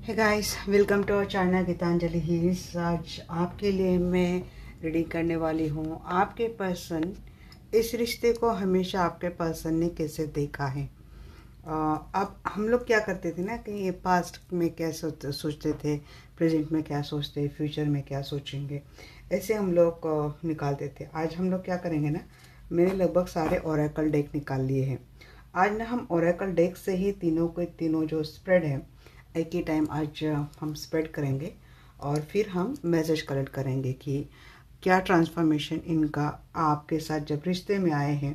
Hey guys, welcome to our channel Gitanjali heals. आज आपके लिए मैं रीडिंग करने वाली हूँ। आपके पर्सन इस रिश्ते को हमेशा आपके पर्सन ने कैसे देखा है। अब हम लोग क्या करते थे ना कि पास्ट में क्या सोचते थे, प्रेजेंट में क्या सोचते, फ्यूचर में क्या सोचेंगे, ऐसे हम लोग निकालते थे। आज हम लोग क्या करेंगे ना, मैंने लगभग सारे ओरेकल डेक निकाल लिए हैं। आज ना हम ओरेकल डेक से ही तीनों के तीनों जो स्प्रेड है एक ही टाइम आज हम स्प्रेड करेंगे और फिर हम मैसेज कलेक्ट करेंगे कि क्या ट्रांसफॉर्मेशन इनका आपके साथ जब रिश्ते में आए हैं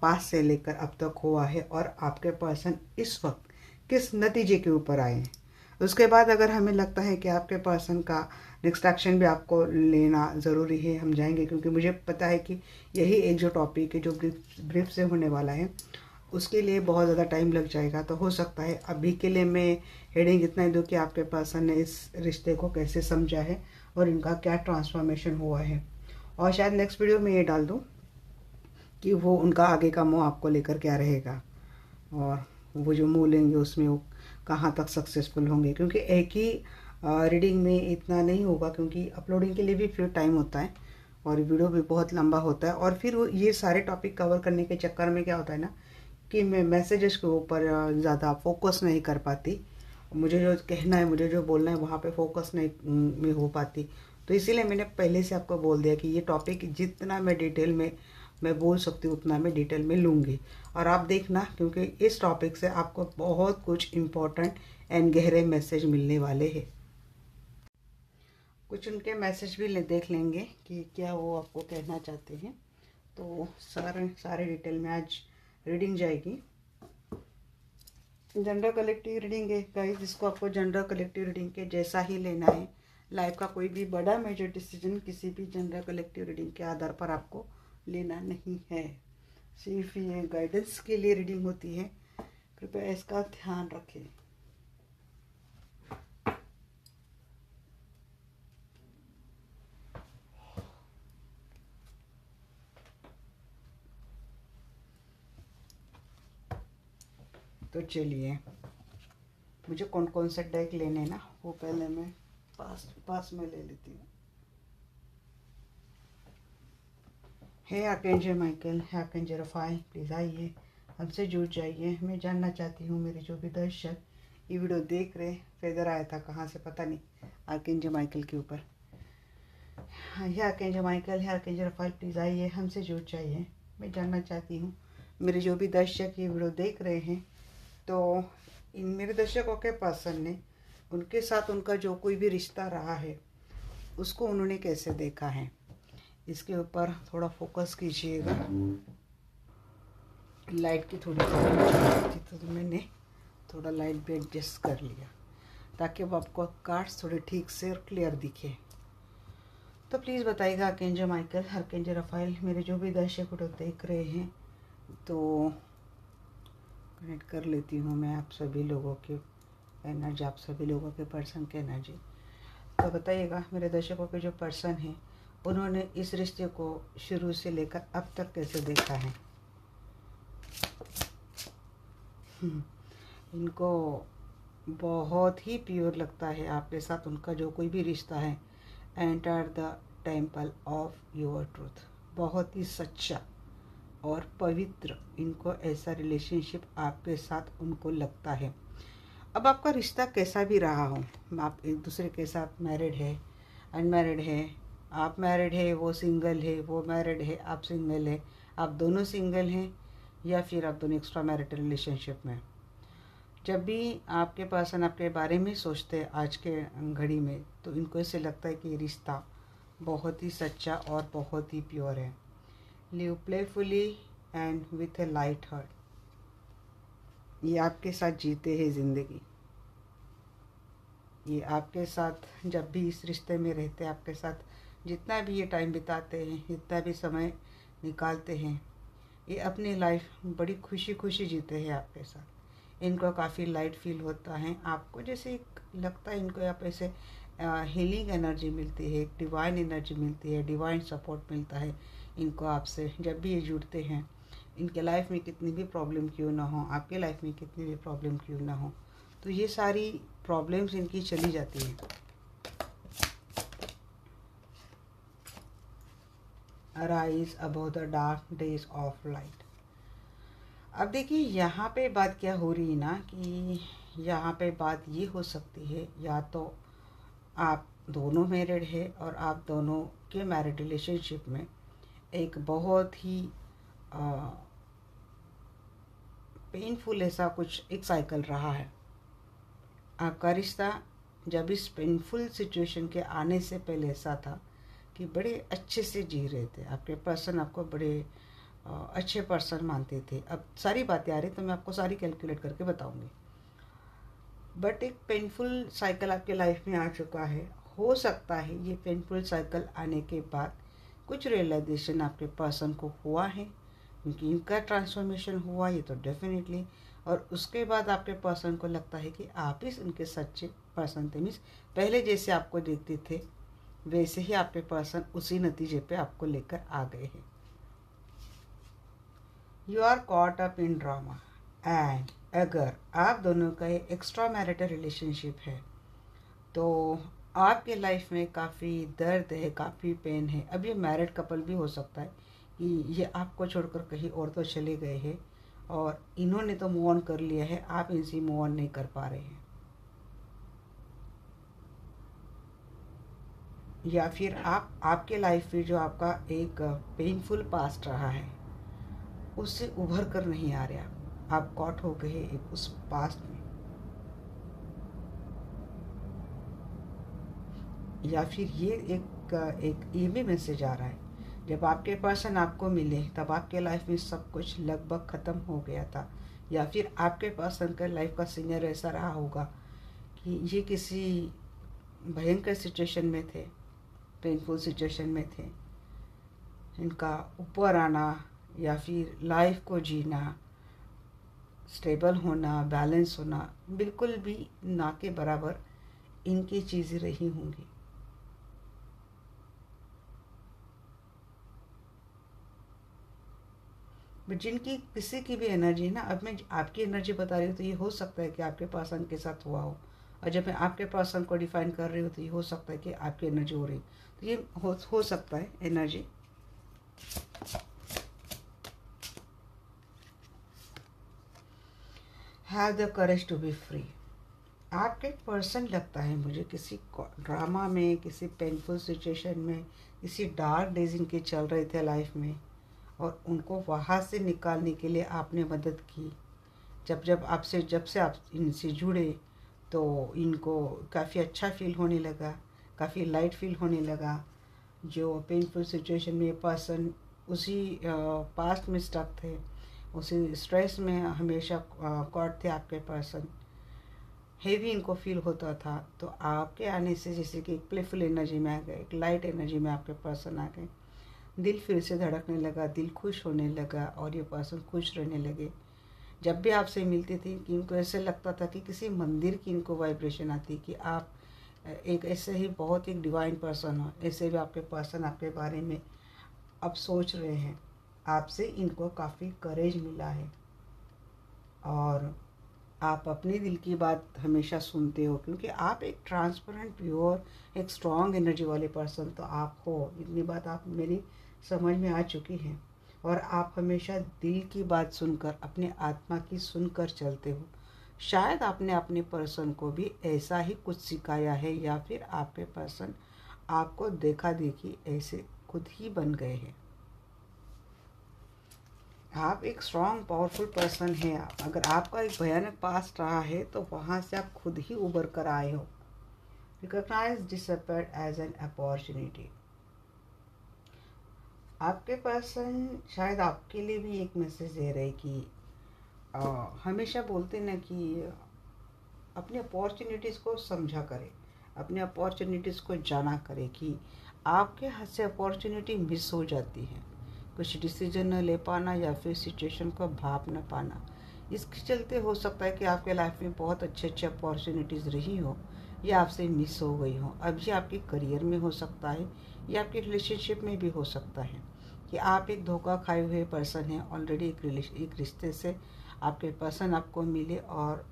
पास से लेकर अब तक हुआ है और आपके पर्सन इस वक्त किस नतीजे के ऊपर आए हैं। उसके बाद अगर हमें लगता है कि आपके पर्सन का नेक्स्ट एक्शन भी आपको लेना ज़रूरी है, हम जाएंगे, क्योंकि मुझे पता है कि यही एक जो टॉपिक है जो ब्रीफ से होने वाला है उसके लिए बहुत ज़्यादा टाइम लग जाएगा। तो हो सकता है अभी के लिए मैं हेडिंग इतना ही दूँ कि आपके पर्सन ने इस रिश्ते को कैसे समझा है और इनका क्या ट्रांसफॉर्मेशन हुआ है, और शायद नेक्स्ट वीडियो में ये डाल दूँ कि वो उनका आगे का मुँह आपको लेकर क्या रहेगा और वो जो मुँह लेंगे उसमें वो कहाँ तक सक्सेसफुल होंगे। क्योंकि एक ही रीडिंग में इतना नहीं होगा, क्योंकि अपलोडिंग के लिए भी फिर टाइम होता है और वीडियो भी बहुत लंबा होता है, और फिर वो ये सारे टॉपिक कवर करने के चक्कर में क्या होता है ना कि मैं मैसेजेस के ऊपर ज़्यादा फोकस नहीं कर पाती। मुझे जो कहना है, मुझे जो बोलना है वहाँ पे फोकस नहीं में हो पाती। तो इसीलिए मैंने पहले से आपको बोल दिया कि ये टॉपिक जितना मैं डिटेल में मैं बोल सकती हूँ उतना मैं डिटेल में लूँगी, और आप देखना, क्योंकि इस टॉपिक से आपको बहुत कुछ इम्पोर्टेंट एंड गहरे मैसेज मिलने वाले हैं। कुछ उनके मैसेज भी देख लेंगे कि क्या वो आपको कहना चाहते हैं। तो सारे डिटेल में आज रीडिंग जाएगी। जनरल कलेक्टिव रीडिंग है गाइस, जिसको आपको जनरल कलेक्टिव रीडिंग के जैसा ही लेना है। लाइफ का कोई भी बड़ा मेजर डिसीजन किसी भी जनरल कलेक्टिव रीडिंग के आधार पर आपको लेना नहीं है। सिर्फ ये गाइडेंस के लिए रीडिंग होती है, कृपया इसका ध्यान रखें। तो चलिए, मुझे कौन कौन से डेक लेने ना वो पहले मैं पास में ले लेती हूँ। हे आर्कएंजल माइकल, हे आर्कएंजल रफाइल, प्लीज़ आइए, हमसे जुड़ जाइए। मैं जानना चाहती हूँ मेरे जो भी दर्शक ये वीडियो देख रहे, फेदर आया था कहाँ से पता नहीं आर्कएंजल माइकल के ऊपर। हे आर्कएंजल माइकल, हे आर्कएंजल रफाइल, प्लीज़ आइए, हमसे जुड़ जाइए। मैं जानना चाहती हूँ मेरे जो भी दर्शक ये वीडियो देख रहे हैं, तो इन मेरे दर्शकों के पर्सन ने उनके साथ उनका जो कोई भी रिश्ता रहा है उसको उन्होंने कैसे देखा है, इसके ऊपर थोड़ा फोकस कीजिएगा। लाइट की थोड़ी प्रॉब्लम थी तो मैंने थोड़ा लाइट भी एडजस्ट कर लिया ताकि अब आपको कार्ड्स थोड़े ठीक से और क्लियर दिखे। तो प्लीज़ बताइएगा आर्कएंजल माइकल, आर्कएंजल रफाइल, मेरे जो भी दर्शक वीडियो देख रहे हैं, तो कनेक्ट कर लेती हूँ मैं आप सभी लोगों की एनर्जी, आप सभी लोगों के पर्सन की एनर्जी। तो बताइएगा मेरे दर्शकों के जो पर्सन हैं उन्होंने इस रिश्ते को शुरू से लेकर अब तक कैसे देखा है। इनको बहुत ही प्योर लगता है आपके साथ उनका जो कोई भी रिश्ता है। Enter the temple of your truth, बहुत ही सच्चा और पवित्र इनको ऐसा रिलेशनशिप आपके साथ उनको लगता है। अब आपका रिश्ता कैसा भी रहा हो, आप एक दूसरे के साथ मैरिड है, अनमैरिड है, आप मैरिड है, वो सिंगल है, वो मैरिड है, आप सिंगल है, आप दोनों सिंगल हैं, या फिर आप दोनों एक्स्ट्रा मैरिटल रिलेशनशिप में, जब भी आपके पर्सन आपके बारे में सोचते हैं आज के घड़ी में, तो इनको ऐसे लगता है कि ये रिश्ता बहुत ही सच्चा और बहुत ही प्योर है। Live playfully and with A light heart, ये आपके साथ जीते हैं ज़िंदगी। ये आपके साथ जब भी इस रिश्ते में रहते हैं, आपके साथ जितना भी ये टाइम बिताते हैं, जितना भी समय निकालते हैं, ये अपनी लाइफ बड़ी खुशी खुशी जीते हैं आपके साथ। इनको काफ़ी लाइट फील होता है आपको, जैसे लगता है इनको आप ऐसे हीलिंग एनर्जी मिलती है, एक डिवाइन एनर्जी मिलती है, डिवाइन सपोर्ट मिलता है इनको आपसे जब भी ये जुड़ते हैं। इनके लाइफ में कितनी भी प्रॉब्लम क्यों ना हो, आपके लाइफ में कितनी भी प्रॉब्लम क्यों ना हो, तो ये सारी प्रॉब्लम्स इनकी चली जाती हैं। Arise above the dark days of light. अब देखिए यहाँ पे बात क्या हो रही है ना, कि यहाँ पे बात ये हो सकती है, या तो आप दोनों मैरिड है और आप दोनों के मैरिड रिलेशनशिप में एक बहुत ही पेनफुल ऐसा कुछ एक साइकिल रहा है। आपका रिश्ता जब इस पेनफुल सिचुएशन के आने से पहले ऐसा था कि बड़े अच्छे से जी रहे थे, आपके पर्सन आपको बड़े अच्छे पर्सन मानते थे। अब सारी बातें आ रही तो मैं आपको सारी कैलकुलेट करके बताऊंगी, बट एक पेनफुल साइकिल आपके लाइफ में आ चुका है। हो सकता है ये पेनफुल साइकिल आने के बाद कुछ रियलाइजेशन आपके पर्सन को हुआ है, क्योंकि इनका ट्रांसफॉर्मेशन हुआ ये तो डेफिनेटली, और उसके बाद आपके पर्सन को लगता है कि आप ही उनके सच्चे पर्सन थे। मीन्स पहले जैसे आपको देखते थे वैसे ही आपके पर्सन उसी नतीजे पे आपको लेकर आ गए हैं। You are caught up in drama, and अगर आप दोनों का ये एक्स्ट्रा मैरिटल रिलेशनशिप है तो आपके लाइफ में काफ़ी दर्द है, काफ़ी पेन है। अब ये मैरिड कपल भी हो सकता है कि ये आपको छोड़कर कहीं और तो चले गए हैं और इन्होंने तो मूव ऑन कर लिया है, आप इनसे मूव ऑन नहीं कर पा रहे हैं। या फिर आपके लाइफ में जो आपका एक पेनफुल पास्ट रहा है उससे उभर कर नहीं आ रहे, आप कॉट हो गए एक उस पास्ट में। या फिर ये एक ये भी मैसेज आ रहा है, जब आपके पर्सन आपको मिले तब आपके लाइफ में सब कुछ लगभग ख़त्म हो गया था, या फिर आपके पर्सन का लाइफ का सीनियर ऐसा रहा होगा कि ये किसी भयंकर सिचुएशन में थे, पेनफुल सिचुएशन में थे। इनका ऊपर आना या फिर लाइफ को जीना, स्टेबल होना, बैलेंस होना बिल्कुल भी ना के बराबर इनकी चीज़ें रही होंगी। बट जिनकी किसी की भी एनर्जी ना, अब मैं आपकी एनर्जी बता रही हूँ तो ये हो सकता है कि आपके पर्सन के साथ हुआ हो, और जब मैं आपके पर्सन को डिफाइन कर रही हूँ तो ये हो सकता है कि आपकी एनर्जी हो रही, तो ये हो सकता है energy. Have the courage to be free. आपके पर्सन लगता है मुझे किसी ड्रामा में, किसी पेनफुल सिचुएशन में, किसी डार्क डेज इनके चल रहे थे लाइफ में, और उनको वहाँ से निकालने के लिए आपने मदद की। जब से आप इनसे जुड़े तो इनको काफ़ी अच्छा फील होने लगा, काफ़ी लाइट फील होने लगा। जो पेनफुल सिचुएशन में ये पर्सन उसी पास्ट में स्टक थे, उसी स्ट्रेस में हमेशा कॉट थे आपके पर्सन, हेवी इनको फील होता था। तो आपके आने से जैसे कि एक प्लेफुल एनर्जी में आ गए, एक लाइट एनर्जी में आपके पर्सन आ गए, दिल फिर से धड़कने लगा, दिल खुश होने लगा और ये पर्सन खुश रहने लगे। जब भी आपसे मिलते थे कि इनको ऐसे लगता था कि किसी मंदिर की इनको वाइब्रेशन आती कि आप एक ऐसे ही बहुत ही डिवाइन पर्सन हो। ऐसे भी आपके पर्सन आपके बारे में अब सोच रहे हैं, आपसे इनको काफ़ी करेज मिला है और आप अपने दिल की बात हमेशा सुनते हो, क्योंकि आप एक ट्रांसपेरेंट, प्योर, एक स्ट्रॉन्ग एनर्जी वाले पर्सन तो आप हो। इतनी बात आप मेरी समझ में आ चुकी है, और आप हमेशा दिल की बात सुनकर, अपने आत्मा की सुनकर चलते हो। शायद आपने अपने पर्सन को भी ऐसा ही कुछ सिखाया है, या फिर आपके पर्सन आपको देखा देखी ऐसे खुद ही बन गए हैं। आप एक स्ट्रॉन्ग पावरफुल पर्सन हैं। अगर आपका एक भयानक पास्ट रहा है तो वहाँ से आप खुद ही उभर कर आए हो। Recognise disappeared as an opportunity. आपके पर्सन शायद आपके लिए भी एक मैसेज दे रहे कि हमेशा बोलते ना कि अपने अपॉर्चुनिटीज़ को समझा करें, अपने अपॉर्चुनिटीज़ को जाना करें कि आपके हाथ से अपॉर्चुनिटी मिस हो जाती है, कुछ डिसीजन न ले पाना या फिर सिचुएशन को भाप न पाना। इसके चलते हो सकता है कि आपके लाइफ में बहुत अच्छे अच्छे अपॉर्चुनिटीज़ रही हो या आपसे मिस हो गई हो। अब ये आपके करियर में हो सकता है या आपके रिलेशनशिप में भी हो सकता है कि आप एक धोखा खाए हुए पर्सन हैं। ऑलरेडी एक रिश्ते से आपके पर्सन आपको मिले और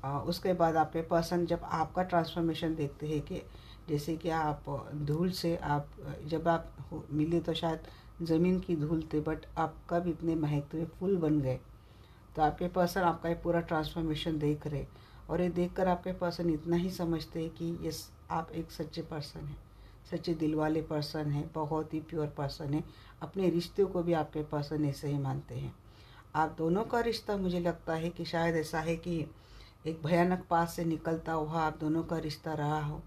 उसके बाद आपके पर्सन जब आपका ट्रांसफॉर्मेशन देखते हैं कि जैसे कि आप धूल से आप जब आप मिले तो शायद ज़मीन की धूल थे, बट आप कब इतने महकते हुए फूल बन गए। तो आपके पर्सन आपका ये पूरा ट्रांसफॉर्मेशन देख रहे, और ये देखकर आपके पर्सन इतना ही समझते हैं कि यस, आप एक सच्चे पर्सन हैं, सच्चे दिल वाले पर्सन हैं, बहुत ही प्योर पर्सन है। अपने रिश्तों को भी आपके पर्सन ऐसे ही मानते हैं। आप दोनों का रिश्ता मुझे लगता है कि शायद ऐसा है कि एक भयानक पास से निकलता हुआ आप दोनों का रिश्ता रहा हो।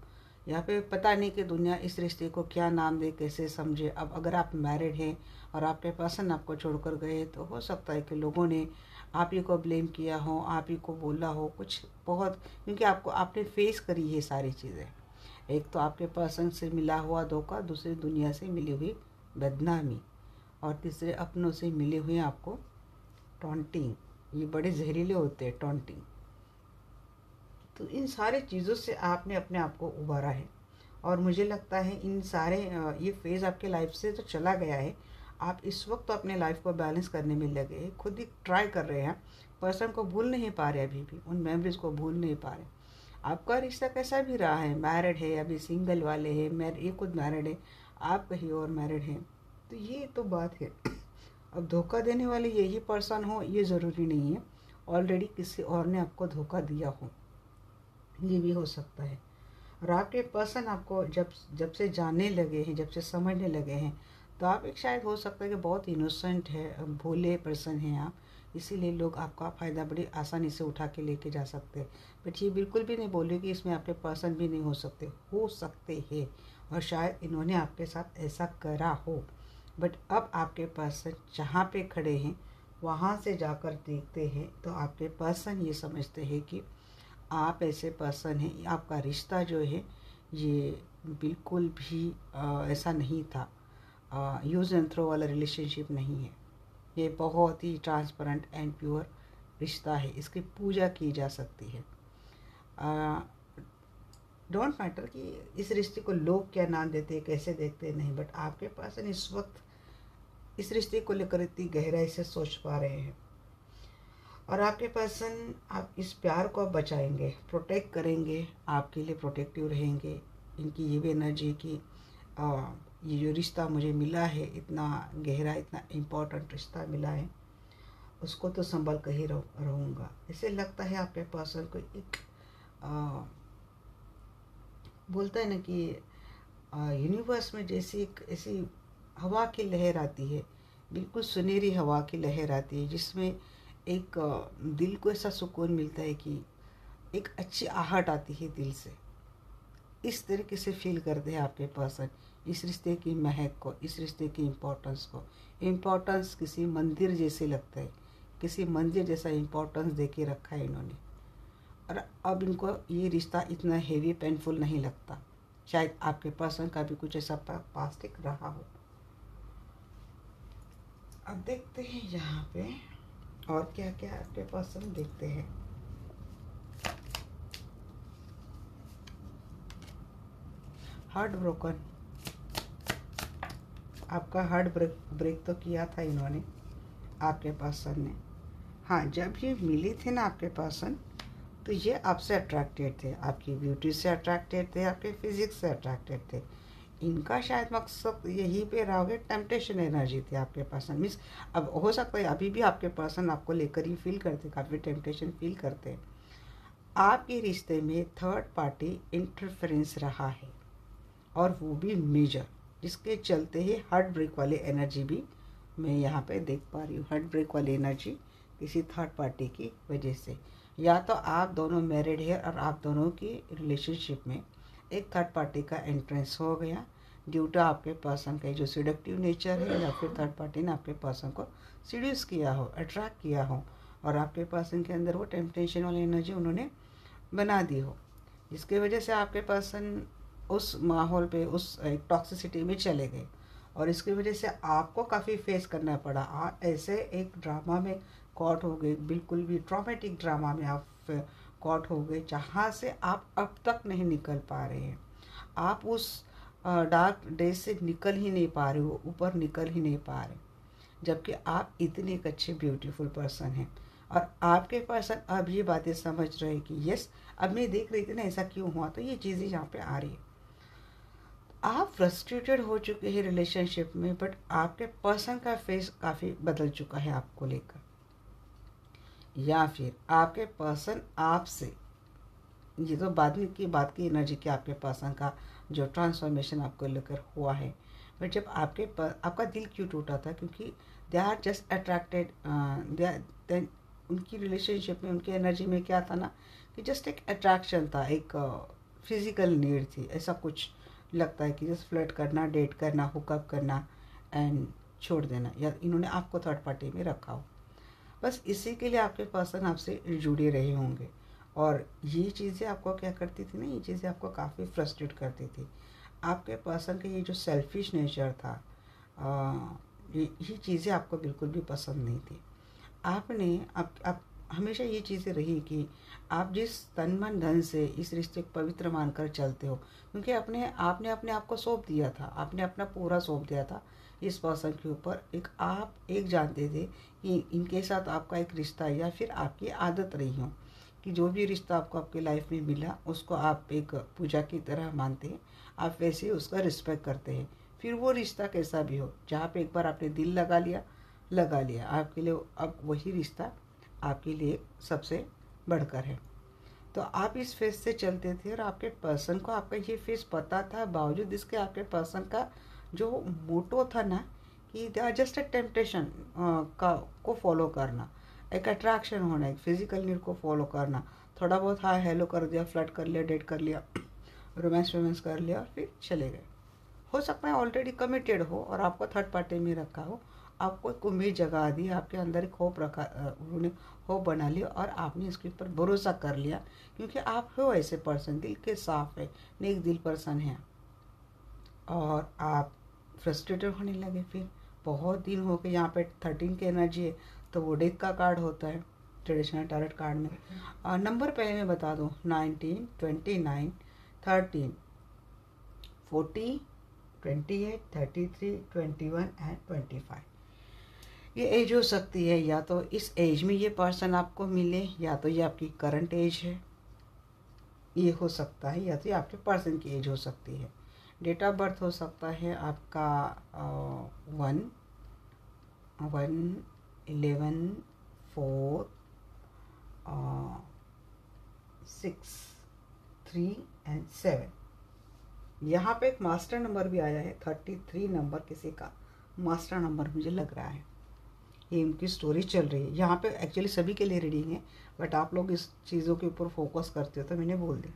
यहाँ पे पता नहीं कि दुनिया इस रिश्ते को क्या नाम दे, कैसे समझे। अब अगर आप मैरिड हैं और आपके पर्सन आपको छोड़कर गए, तो हो सकता है कि लोगों ने आप ही को ब्लेम किया हो, आप ही को बोला हो कुछ बहुत, क्योंकि आपने फेस करी है सारी चीज़ें। एक तो आपके पर्सन से मिला हुआ धोखा, दूसरी दुनिया से मिली हुई बदनामी, और तीसरे अपनों से मिले हुए आपको टॉन्टिंग। ये बड़े जहरीले होते हैं टॉन्टिंग। तो इन सारे चीज़ों से आपने अपने आप को उबारा है, और मुझे लगता है इन सारे ये फेज़ आपके लाइफ से तो चला गया है। आप इस वक्त तो अपने लाइफ को बैलेंस करने में लगे हैं, खुद ही ट्राई कर रहे हैं। पर्सन को भूल नहीं पा रहे, अभी भी उन मेमोरीज को भूल नहीं पा रहे। आपका रिश्ता कैसा भी रहा है, मैरिड है, अभी सिंगल वाले हैं, ये खुद मैरिड है, आप कहीं और मैरिड हैं, तो ये तो बात है। अब धोखा देने वाले यही पर्सन हो ये ज़रूरी नहीं है, ऑलरेडी किसी और ने आपको धोखा दिया हो, ये भी हो सकता है। और आपके पर्सन आपको जब जब से जानने लगे हैं, जब से समझने लगे हैं, तो आप एक शायद हो सकता है कि बहुत इनोसेंट है, भोले पर्सन हैं आप, इसीलिए लोग आपका फ़ायदा बड़ी आसानी से उठा के लेके जा सकते हैं। बट ये बिल्कुल भी नहीं बोले कि इसमें आपके पर्सन भी नहीं हो सकते हैं, और शायद इन्होंने आपके साथ ऐसा करा हो। बट अब आपके पर्सन जहाँ पे खड़े हैं वहाँ से जाकर देखते हैं, तो आपके पर्सन ये समझते हैं कि आप ऐसे पर्सन हैं, आपका रिश्ता जो है ये बिल्कुल भी ऐसा नहीं था, यूज़ एंड थ्रो वाला रिलेशनशिप नहीं है। ये बहुत ही ट्रांसपेरेंट एंड प्योर रिश्ता है, इसकी पूजा की जा सकती है। डोंट मैटर कि इस रिश्ते को लोग क्या नाम देते हैं, कैसे देखते हैं, नहीं, बट आपके पर्सन इस वक्त इस रिश्ते को लेकर इतनी गहराई से सोच पा रहे हैं, और आपके पर्सन आप इस प्यार को आप बचाएंगे, प्रोटेक्ट करेंगे, आपके लिए प्रोटेक्टिव रहेंगे। इनकी ये भी एनर्जी कि ये जो रिश्ता मुझे मिला है, इतना गहरा, इतना इम्पोर्टेंट रिश्ता मिला है, उसको तो संभल कर ही रहूँगा। इसे लगता है आपके पर्सन को एक बोलता है ना कि यूनिवर्स में जैसी एक ऐसी हवा की लहर आती है, बिल्कुल सुनहरी हवा की लहर आती है, जिसमें एक दिल को ऐसा सुकून मिलता है कि एक अच्छी आहट आती है दिल से। इस तरीके से फील करते हैं आपके पर्सन इस रिश्ते की महक को, इस रिश्ते की इम्पोर्टेंस को। इम्पोर्टेंस किसी मंदिर जैसे लगता है, किसी मंदिर जैसा इम्पोर्टेंस दे के रखा है इन्होंने, और अब इनको ये रिश्ता इतना हेवी पेनफुल नहीं लगता। शायद आपके पर्सन का भी कुछ ऐसा पास्टिक रहा हो। अब देखते हैं यहाँ पे और क्या क्या आपके पर्सन देखते हैं। हार्ट ब्रोकन, आपका हार्ट ब्रेक तो किया था इन्होंने, आपके पर्सन ने। हाँ, जब ये मिले थे ना आपके पर्सन, तो ये आपसे अट्रैक्टेड थे, आपकी ब्यूटी से अट्रैक्टेड थे, आपके फिजिक्स से अट्रैक्टेड थे। इनका शायद मकसद यहीं पे रहा होगा, टेम्पटेशन एनर्जी थी आपके पर्सन। मीन्स अब हो सकता है अभी भी आपके पर्सन आपको लेकर ही फील करते, काफ़ी टेम्पटेशन फील करते हैं। आपके रिश्ते में थर्ड पार्टी इंटरफेरेंस रहा है, और वो भी मेजर, जिसके चलते ही हार्ट ब्रेक वाली एनर्जी भी मैं यहाँ पे देख पा रही हूँ। हार्ट ब्रेक वाली एनर्जी किसी थर्ड पार्टी की वजह से, या तो आप दोनों मैरिड है और आप दोनों की रिलेशनशिप में एक थर्ड पार्टी का एंट्रेंस हो गया ड्यू टू आपके पर्सन का जो सिडक्टिव नेचर है, या फिर थर्ड पार्टी ने आपके पर्सन को सीड्यूस किया हो, अट्रैक्ट किया हो, और आपके पर्सन के अंदर वो टेम्पटेशन वाली एनर्जी उन्होंने बना दी हो, जिसकी वजह से आपके पर्सन उस माहौल पे, उस एक टॉक्सिसिटी में चले गए, और इसकी वजह से आपको काफ़ी फेस करना पड़ा। आप ऐसे एक ड्रामा में कॉट हो गए, बिल्कुल भी ट्रॉमेटिक ड्रामा में आप कॉट हो गए, जहाँ से आप अब तक नहीं निकल पा रहे हैं। आप उस डार्क डेज से निकल ही नहीं पा रहे हो, ऊपर निकल ही नहीं पा रहे, जबकि आप इतने एक अच्छे ब्यूटीफुल पर्सन हैं, और आपके पर्सन अब ये बातें समझ रहे हैं कि यस, अब मैं देख रही थी ना ऐसा क्यों हुआ, तो ये चीज़ें यहाँ पे आ रही है। आप फ्रस्ट्रेटेड हो चुके हैं रिलेशनशिप में, बट आपके पर्सन का फेस काफ़ी बदल चुका है आपको लेकर, या फिर आपके पर्सन आपसे, ये तो बाद में की बात की एनर्जी की आपके पर्सन का जो ट्रांसफॉर्मेशन आपको लेकर हुआ है, बट जब आपका दिल क्यों टूटा था, क्योंकि they are just attracted, then उनकी रिलेशनशिप में, उनकी एनर्जी में क्या था ना कि जस्ट एक अट्रैक्शन था, एक फिजिकल नीड थी, ऐसा कुछ लगता है कि जस्ट फ्लर्ट करना, डेट करना, हुकअप करना एंड छोड़ देना, या इन्होंने आपको थर्ड पार्टी में रखा हो, बस इसी के लिए आपके पर्सन आपसे जुड़े रहे होंगे। और ये चीज़ें आपको क्या करती थी ना, ये चीज़ें आपको काफ़ी फ्रस्ट्रेट करती थी। आपके पर्सन का ये जो सेल्फिश नेचर था, ये चीज़ें आपको बिल्कुल भी पसंद नहीं थी। आपने आप हमेशा ये चीज़ें रही कि आप जिस तन मन धन से इस रिश्ते को पवित्र मानकर चलते हो, क्योंकि आपने अपने आप को सौंप दिया था, आपने अपना पूरा सौंप दिया था इस पर्सन के ऊपर। आप एक जानते थे कि इनके साथ आपका एक रिश्ता या फिर आपकी आदत रही हो कि जो भी रिश्ता आपको आपकी लाइफ में मिला उसको आप एक पूजा की तरह मानते हैं, आप वैसे उसका रिस्पेक्ट करते हैं। फिर वो रिश्ता कैसा भी हो, जहाँ पे एक बार आपने दिल लगा लिया आपके लिए, अब वही रिश्ता आपके लिए सबसे बढ़कर है। तो आप इस फेस से चलते थे और आपके पर्सन को आपका ये फेस पता था, बावजूद इसके आपके पर्सन का जो मोटो था ना कि they are just a temptation को फॉलो करना, एक अट्रैक्शन होना, एक फिजिकल नीड को फॉलो करना, थोड़ा बहुत हाँ हेलो कर दिया, फ्लर्ट कर लिया, डेट कर लिया, रोमांस कर लिया और फिर चले गए। हो सकता है ऑलरेडी कमिटेड हो और आपको थर्ड पार्टी में रखा हो, आपको एक उम्मीद जगा दी, आपके अंदर एक होप रखा, उन्होंने होप बना लिया और आपने इसके ऊपर भरोसा कर लिया, क्योंकि आप हो ऐसे पर्सन, दिल के साफ है, नेक दिल पर्सन है, और आप फ्रस्ट्रेटेड होने लगे। फिर बहुत दिन हो गए, यहाँ पे 13 की एनर्जी है, तो वो डेथ का कार्ड होता है ट्रेडिशनल टैरोट कार्ड में। नंबर पहले मैं बता दूँ, 19, 29, 13, 40, 28, 33, 21 एंड 25। ये एज हो सकती है, या तो इस एज में ये पर्सन आपको मिले, या तो ये आपकी करंट एज है, ये हो सकता है, या तो ये आपके पर्सन की एज हो सकती है। डेट ऑफ बर्थ हो सकता है आपका 1, 11, 4, 6, 3 एंड 7। यहाँ पे एक मास्टर नंबर भी आया है, 33 नंबर किसी का मास्टर नंबर मुझे लग रहा है। ये उनकी स्टोरी चल रही है यहाँ पे, एक्चुअली सभी के लिए रीडिंग है, बट आप लोग इस चीज़ों के ऊपर फोकस करते हो तो मैंने बोल दिया।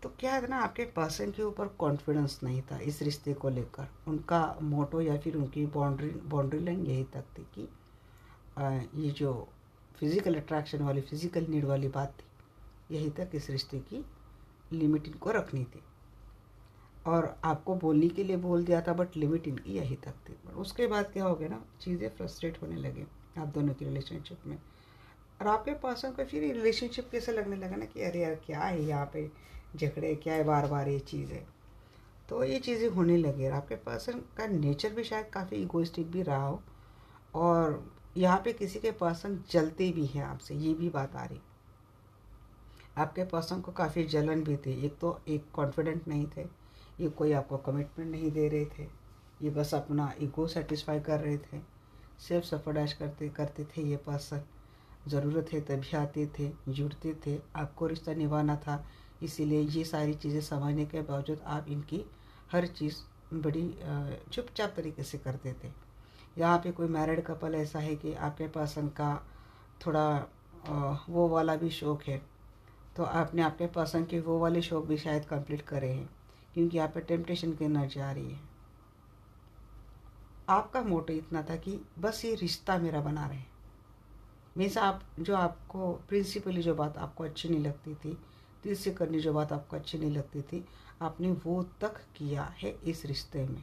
तो क्या है ना, आपके पर्सन के ऊपर कॉन्फिडेंस नहीं था इस रिश्ते को लेकर। उनका मोटो या फिर उनकी बाउंड्री लाइन यही तक थी कि ये जो फिज़िकल अट्रैक्शन वाली, फिज़िकल नीड वाली बात थी, यही तक इस रिश्ते की लिमिट इनको रखनी थी। और आपको बोलने के लिए बोल दिया था, बट लिमिट इनकी यही तक थी। बट उसके बाद क्या हो गया ना, चीज़ें फ्रस्ट्रेट होने लगे आप दोनों की रिलेशनशिप में। और आपके पर्सन को फिर रिलेशनशिप कैसे लगने लगा ना कि अरे यार क्या है यहाँ पे झगड़े, क्या है बार बार ये चीज़ें, तो ये चीज़ें होने लगी। और आपके पर्सन का नेचर भी शायद काफ़ी इगोइस्टिक भी रहा हो, और यहाँ पे किसी के पर्सन जलते भी हैं आपसे, ये भी बात आ रही। आपके पर्सन को काफ़ी जलन भी थी। एक तो एक कॉन्फिडेंट नहीं थे, ये कोई आपको कमिटमेंट नहीं दे रहे थे, ये बस अपना ईगो सेटिस्फाई कर रहे थे, सेल्फ सफरडाइज करते थे ये पर्सन। ज़रूरत है तभी आते थे, जुड़ते थे, आपको रिश्ता निभाना था, इसीलिए ये सारी चीज़ें समझने के बावजूद आप इनकी हर चीज़ बड़ी चुपचाप तरीके से करते थे। यहाँ पे कोई मैरिड कपल ऐसा है कि आपके पर्सन का थोड़ा वो वाला भी शौक़ है, तो आपने आपके पर्सन के वो वाले शौक़ भी शायद कंप्लीट करे हैं, क्योंकि यहाँ पे टेम्पटेशन की एनर्जी आ रही है। आपका मोटो इतना था कि बस ये रिश्ता मेरा बना रहे, मीन्स आप जो आपको प्रिंसिपली जो बात आपको अच्छी नहीं लगती थी, दिल से करनी जो बात आपको अच्छी नहीं लगती थी, आपने वो तक किया है इस रिश्ते में।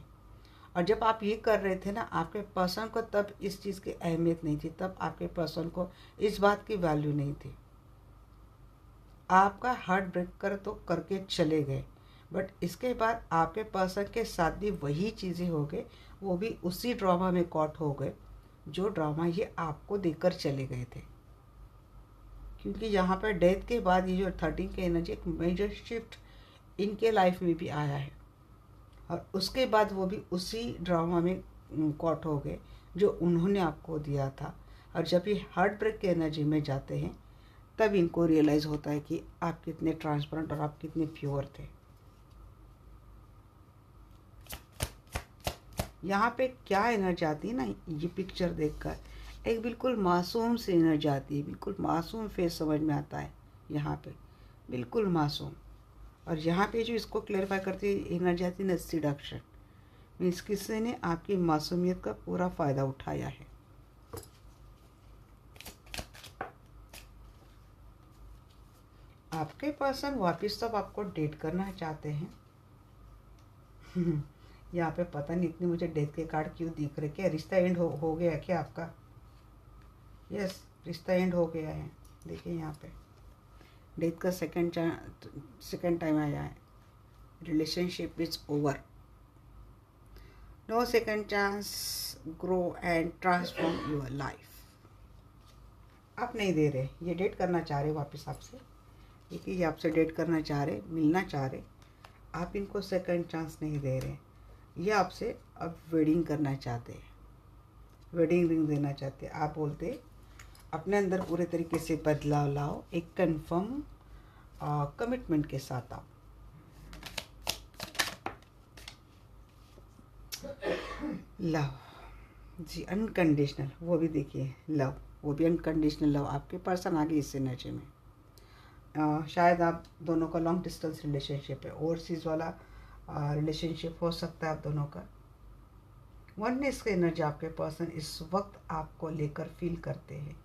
और जब आप ये कर रहे थे ना, आपके पर्सन को तब इस चीज़ की अहमियत नहीं थी, तब आपके पर्सन को इस बात की वैल्यू नहीं थी। आपका हार्ट ब्रेक कर तो करके चले गए, बट इसके बाद आपके पर्सन के साथ भी वही चीज़ें हो गए, वो भी उसी ड्रामा में कॉट हो गए जो ड्रामा ये आपको देकर चले गए थे। क्योंकि यहाँ पर डेथ के बाद ये जो 13 की एनर्जी एक मेजर शिफ्ट इनके लाइफ में भी आया है, और उसके बाद वो भी उसी ड्रामा में कॉट हो गए जो उन्होंने आपको दिया था। और जब ये हार्ट ब्रेक की एनर्जी में जाते हैं तब इनको रियलाइज़ होता है कि आप कितने ट्रांसपेरेंट और आप कितने प्योर थे। यहाँ पे क्या एनर्जी आती है ना, ये पिक्चर देखकर एक बिल्कुल मासूम सी एनर्जी आती है, बिल्कुल मासूम फेस समझ में आता है यहाँ पे, बिल्कुल मासूम। और यहाँ पे जो इसको क्लेरिफाई करती है एनर्जी आती है ना, सिडक्शन, मीन्स किसी ने आपकी मासूमियत का पूरा फ़ायदा उठाया है। आपके पर्सन वापस तब आपको डेट करना चाहते हैं। यहाँ पे पता नहीं इतनी मुझे डेथ के कार्ड क्यों दिख रहे, क्या रिश्ता एंड हो गया क्या आपका? यस, रिश्ता एंड हो गया है। देखिए यहाँ पे डेथ का सेकंड टाइम आया है। Relationship is over, no second chance, grow and transform your life. आप नहीं दे रहे, ये डेट करना चाह रहे वापस आपसे। देखिए ये आपसे डेट करना चाह रहे, मिलना चाह रहे, आप इनको सेकंड चांस नहीं दे रहे। ये आपसे अब वेडिंग करना चाहते हैं, वेडिंग रिंग देना चाहते हैं। आप बोलते अपने अंदर पूरे तरीके से बदलाव लाओ, एक कंफर्म कमिटमेंट के साथ आओ। लव जी, अनकंडीशनल, वो भी देखिए लव, वो भी अनकंडीशनल लव। आपके पर्सन आगे इस एनर्जी में शायद आप दोनों का लॉन्ग डिस्टेंस रिलेशनशिप है, ओवरसीज वाला रिलेशनशिप हो सकता है आप दोनों का। वननेस की एनर्जी आपके पर्सन इस वक्त आपको लेकर फील करते हैं।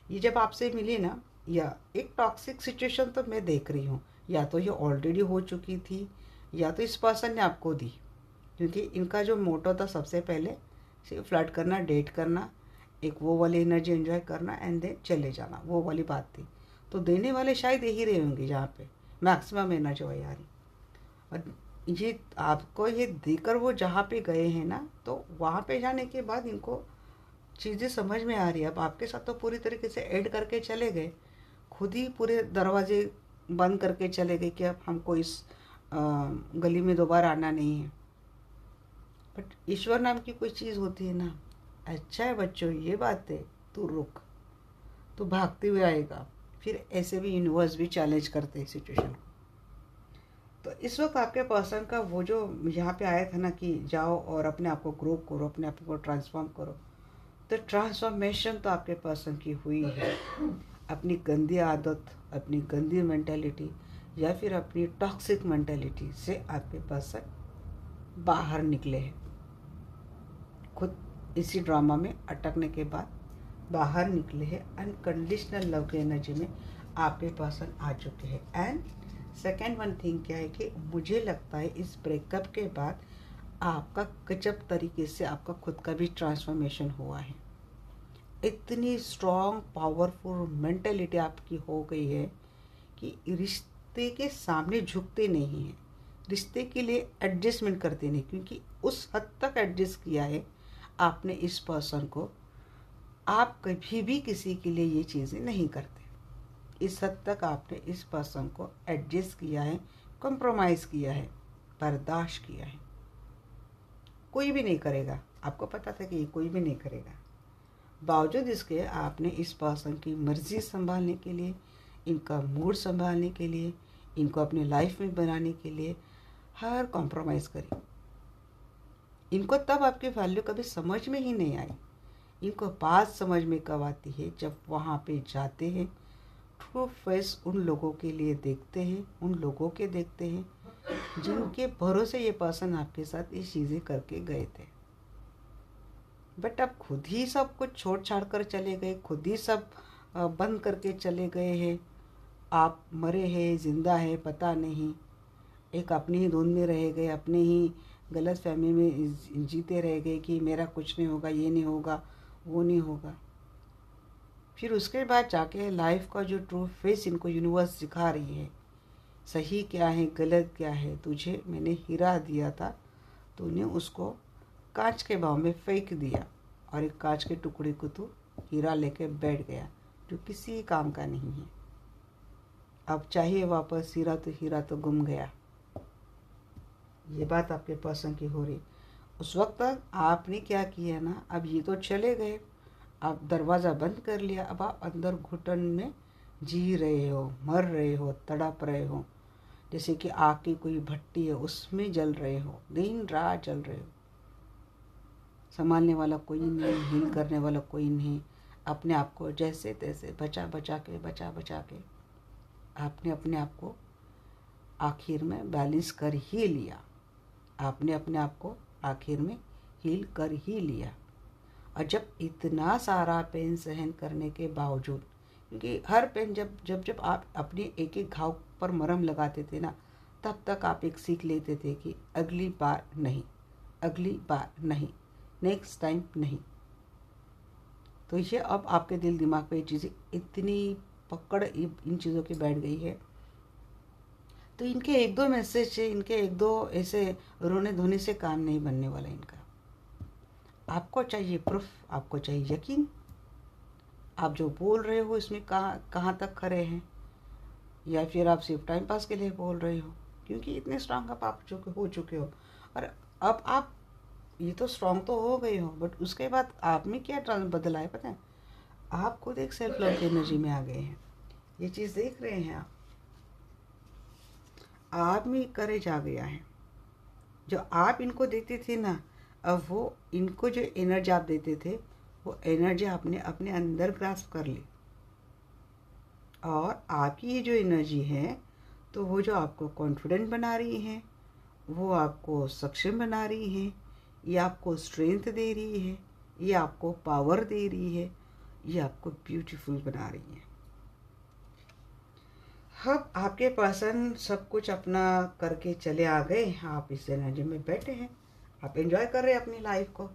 ये जब आपसे मिली ना, या एक टॉक्सिक सिचुएशन तो मैं देख रही हूँ, या तो ये ऑलरेडी हो चुकी थी या तो इस पर्सन ने आपको दी, क्योंकि इनका जो मोटो था सबसे पहले सिर्फ फ्लर्ट करना, डेट करना, एक वो वाली एनर्जी एंजॉय करना एंड देन चले जाना, वो वाली बात थी। तो देने वाले शायद यही रहे होंगे जहाँ पे मैक्सिमम एनर्जी वही आ रही। और ये आपको ये देकर वो जहाँ पे गए हैं ना, तो वहाँ पे जाने के बाद इनको चीज़ें समझ में आ रही है। अब आपके साथ तो पूरी तरीके से ऐड करके चले गए, खुद ही पूरे दरवाजे बंद करके चले गए कि अब हमको इस गली में दोबारा आना नहीं है। बट ईश्वर नाम की कोई चीज़ होती है ना, अच्छा है बच्चों ये बात है, तू रुक, तू भागते हुए आएगा। फिर ऐसे भी यूनिवर्स भी चैलेंज करते हैं सिचुएशन को। तो इस वक्त आपके पर्सन का वो जो यहाँ पे आया था ना कि जाओ और अपने आप को ग्रो करो, अपने आप को ट्रांसफॉर्म करो, तो ट्रांसफॉर्मेशन तो आपके पर्सन की हुई है। अपनी गंदी आदत, अपनी गंदी मेंटालिटी या फिर अपनी टॉक्सिक मेंटालिटी से आपके पर्सन बाहर निकले हैं। खुद इसी ड्रामा में अटकने के बाद बाहर निकले हैं। अनकंडीशनल लव की एनर्जी में आपके पर्सन आ चुके हैं। एंड सेकेंड वन थिंग क्या है कि मुझे लगता है इस ब्रेकअप के बाद आपका गजब तरीके से आपका खुद का भी ट्रांसफॉर्मेशन हुआ है। इतनी स्ट्रॉन्ग पावरफुल मेंटेलिटी आपकी हो गई है कि रिश्ते के सामने झुकते नहीं हैं, रिश्ते के लिए एडजस्टमेंट करते नहीं, क्योंकि उस हद तक एडजस्ट किया है आपने इस पर्सन को। आप कभी भी किसी के लिए ये चीज़ें नहीं करते, इस हद तक आपने इस पर्सन को एडजस्ट किया है, कॉम्प्रोमाइज़ किया है, बर्दाश्त किया है। कोई भी नहीं करेगा, आपको पता था कि ये कोई भी नहीं करेगा। बावजूद इसके आपने इस पर्सन की मर्जी संभालने के लिए, इनका मूड संभालने के लिए, इनको अपनी लाइफ में बनाने के लिए हर कॉम्प्रोमाइज़ करी। इनको तब आपकी वैल्यू कभी समझ में ही नहीं आई। इनको बात समझ में कब आती है, जब वहाँ पे जाते हैं, ट्रू फेस उन लोगों के लिए देखते हैं, उन लोगों के देखते हैं जिनके भरोसे ये पर्सन आपके साथ ये चीज़ें करके गए थे। बट अब खुद ही सब कुछ छोड़ छाड़ कर चले गए, खुद ही सब बंद करके चले गए हैं। आप मरे हैं जिंदा है पता नहीं, एक अपनी ही धुन में रह गए, अपने ही गलत फहमी में जीते रह गए कि मेरा कुछ नहीं होगा, ये नहीं होगा, वो नहीं होगा। फिर उसके बाद जाके लाइफ का जो ट्रू फेस इनको यूनिवर्स सिखा रही है, सही क्या है गलत क्या है। तुझे मैंने हीरा दिया था, तूने उसको कांच के भाव में फेंक दिया, और एक कांच के टुकड़े को तू हीरा लेके बैठ गया जो किसी काम का नहीं है। अब चाहिए वापस हीरा तो गुम गया। ये बात आपके पर्सन की हो रही। उस वक्त तक आपने क्या किया ना, अब ये तो चले गए, आप दरवाज़ा बंद कर लिया, अब आप अंदर घुटन में जी रहे हो, मर रहे हो, तड़प रहे हो, जैसे कि आग की कोई भट्टी है उसमें जल रहे हो, दिन रात जल रहे हो। संभालने वाला कोई नहीं, हील करने वाला कोई नहीं। अपने आप को जैसे तैसे बचा बचा के आपने अपने आप को आखिर में बैलेंस कर ही लिया। आपने अपने आप को आखिर में हील कर ही लिया। और जब इतना सारा पेन सहन करने के बावजूद, क्योंकि हर पेन जब जब जब आप अपने एक एक घाव पर मरहम लगाते थे ना, तब तक आप एक सीख लेते थे कि अगली बार नहीं, अगली बार नहीं, नेक्स्ट टाइम नहीं। तो ये अब आपके दिल दिमाग पे ये चीज़ें इतनी पकड़ इन चीज़ों की बैठ गई है। तो इनके एक दो मैसेज से, इनके एक दो ऐसे रोने धोने से काम नहीं बनने वाला इनका। आपको चाहिए प्रूफ, आपको चाहिए यकीन। आप जो बोल रहे हो इसमें कहाँ तक खरे हैं, या फिर आप सिर्फ टाइम पास के लिए बोल रहे हो, क्योंकि इतने स्ट्रांग आप हो चुके हो। और अब आप ये तो स्ट्रांग तो हो गए हो, बट उसके बाद आप में क्या बदला है पता है? आप खुद एक सेल्फ लव की एनर्जी में आ गए हैं। ये चीज़ देख रहे हैं आप में करेज आ गया है। जो आप इनको देते थे ना, अब वो इनको जो एनर्जी आप देते थे, वो एनर्जी आपने अपने अंदर ग्रास्प कर ली। और आपकी ये जो एनर्जी है, तो वो जो आपको कॉन्फिडेंट बना रही है, वो आपको सक्षम बना रही है, ये आपको स्ट्रेंथ दे रही है, ये आपको पावर दे रही है, ये आपको ब्यूटीफुल बना रही है। अब आपके पर्सन सब कुछ अपना करके चले आ गए, आप इस एनर्जी में बैठे हैं, आप एंजॉय कर रहे हैं अपनी लाइफ को।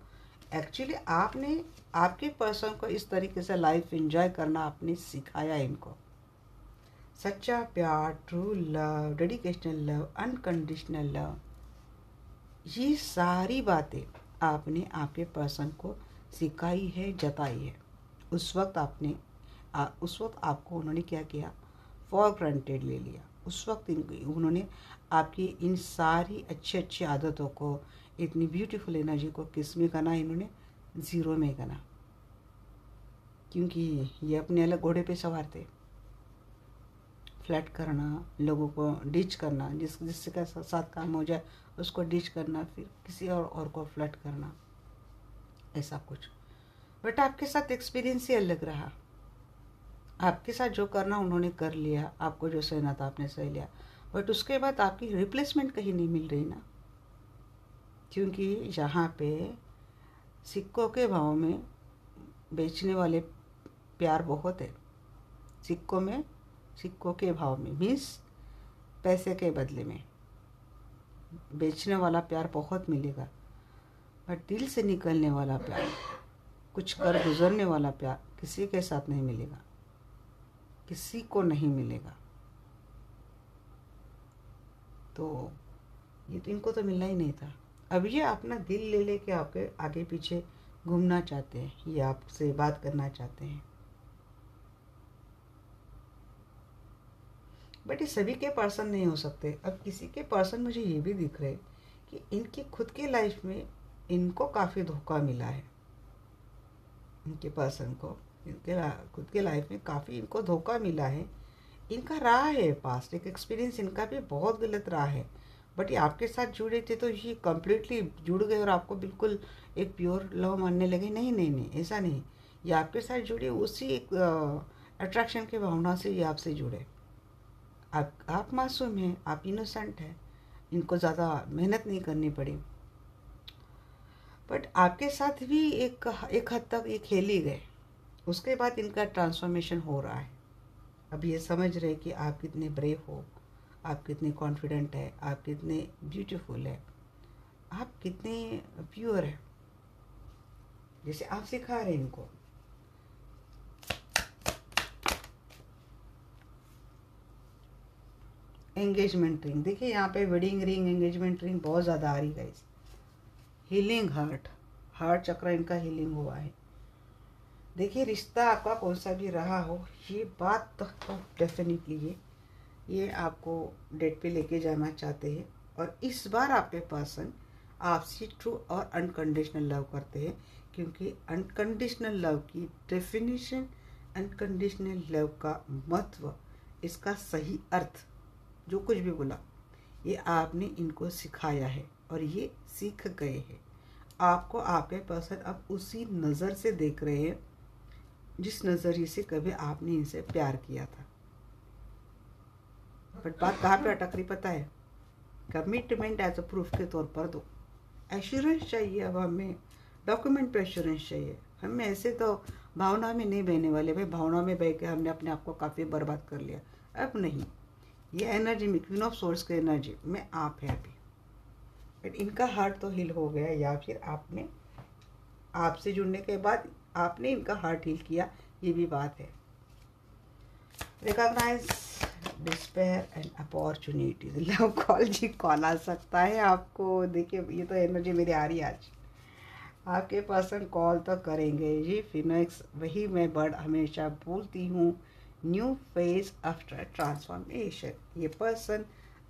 एक्चुअली आपने आपके पर्सन को इस तरीके से लाइफ एंजॉय करना आपने सिखाया इनको। सच्चा प्यार, true love, dedicational love, unconditional love, ये सारी बातें आपने आपके पर्सन को सिखाई है, जताई है। उस वक्त आपको उन्होंने क्या किया, फॉर ग्रांटेड ले लिया। उस वक्त उन्होंने आपकी इन सारी अच्छी अच्छी आदतों को, इतनी ब्यूटीफुल एनर्जी को किस में करना, इन्होंने ज़ीरो में करना, क्योंकि ये अपने अलग घोड़े पे सवार थे। फ्लैट करना, लोगों को डिच करना, जिससे का साथ काम हो जाए उसको डिच करना, फिर किसी और को फ्लैट करना, ऐसा कुछ। बट आपके साथ एक्सपीरियंस ही अलग रहा। आपके साथ जो करना उन्होंने कर लिया, आपको जो सहना था आपने सह लिया, बट उसके बाद आपकी रिप्लेसमेंट कहीं नहीं मिल रही ना, क्योंकि यहाँ पे सिक्कों के भाव में बेचने वाले प्यार बहुत है। सिक्कों के भाव में मीन्स पैसे के बदले में बेचने वाला प्यार बहुत मिलेगा, बट दिल से निकलने वाला प्यार, कुछ कर गुजरने वाला प्यार किसी के साथ नहीं मिलेगा, किसी को नहीं मिलेगा। तो ये तो इनको तो मिलना ही नहीं था। अब ये अपना दिल ले लेके आपके आगे पीछे घूमना चाहते हैं, ये आपसे बात करना चाहते हैं, बट ये सभी के पर्सन नहीं हो सकते। अब किसी के पर्सन मुझे ये भी दिख रहे कि इनकी खुद की लाइफ में इनको काफ़ी धोखा मिला है। इनके पर्सन को इनके खुद के लाइफ में काफ़ी इनको धोखा मिला है। इनका रहा है पास्ट एक एक्सपीरियंस, इनका भी बहुत गलत रहा है, बट ये आपके साथ जुड़े थे तो ये कम्प्लीटली जुड़ गए और आपको बिल्कुल एक प्योर लव मानने लगे। नहीं नहीं नहीं, ऐसा नहीं। ये आपके साथ जुड़े उसी एक अट्रैक्शन की भावना से ये आपसे जुड़े। आप मासूम हैं, आप इनोसेंट हैं, इनको ज़्यादा मेहनत नहीं करनी पड़ी, बट आपके साथ भी एक हद तक ये खेल ही गए। उसके बाद इनका ट्रांसफॉर्मेशन हो रहा है। अब ये समझ रहे कि आप कितने ब्रेव हो, आप कितने कॉन्फिडेंट है, आप कितने ब्यूटीफुल है, आप कितने प्योर है, जैसे आप सिखा रहे हैं इनको। एंगेजमेंट रिंग देखिए, यहाँ पे वेडिंग रिंग, एंगेजमेंट रिंग बहुत ज़्यादा आ रही है। हीलिंग हार्ट चक्र इनका हीलिंग हुआ है। देखिए रिश्ता आपका कौन सा भी रहा हो, ये बात तो डेफिनेटली ये ये आपको डेट पे लेके जाना चाहते हैं और इस बार आपके पर्सन आपसे ट्रू और अनकंडीशनल लव करते हैं, क्योंकि अनकंडीशनल लव की डेफिनेशन, अनकंडीशनल लव का महत्व, इसका सही अर्थ, जो कुछ भी बोला, ये आपने इनको सिखाया है और ये सीख गए हैं। आपको आपके पर्सन अब उसी नज़र से देख रहे हैं जिस नज़रिए से कभी आपने इनसे प्यार किया था। बट बात कहाँ पे अटक रही पता है? कमिटमेंट एज अ प्रूफ के तौर पर दो। एश्योरेंस चाहिए अब हमें, डॉक्यूमेंट पे एश्योरेंस चाहिए हमें। ऐसे तो भावना में नहीं बहने वाले भाई। भावना में बह के हमने अपने आप को काफ़ी बर्बाद कर लिया। अब नहीं, ये एनर्जी में क्वीन ऑफ सोर्स की एनर्जी में आप है अभी। बट इनका हार्ट तो हील हो गया, या फिर आपने आपसे जुड़ने के बाद आपने इनका हार्ट हील किया, ये भी बात है। Recognise despair and opportunities. Love call जी, कॉल आ सकता है आपको। देखिए ये तो एनर्जी मेरी आ रही है आज। आपके पर्सन कॉल तो करेंगे जी। फिनिक्स, वही मैं बर्ड हमेशा बोलती हूँ, न्यू फेज आफ्टर ट्रांसफॉर्मेशन। ये पर्सन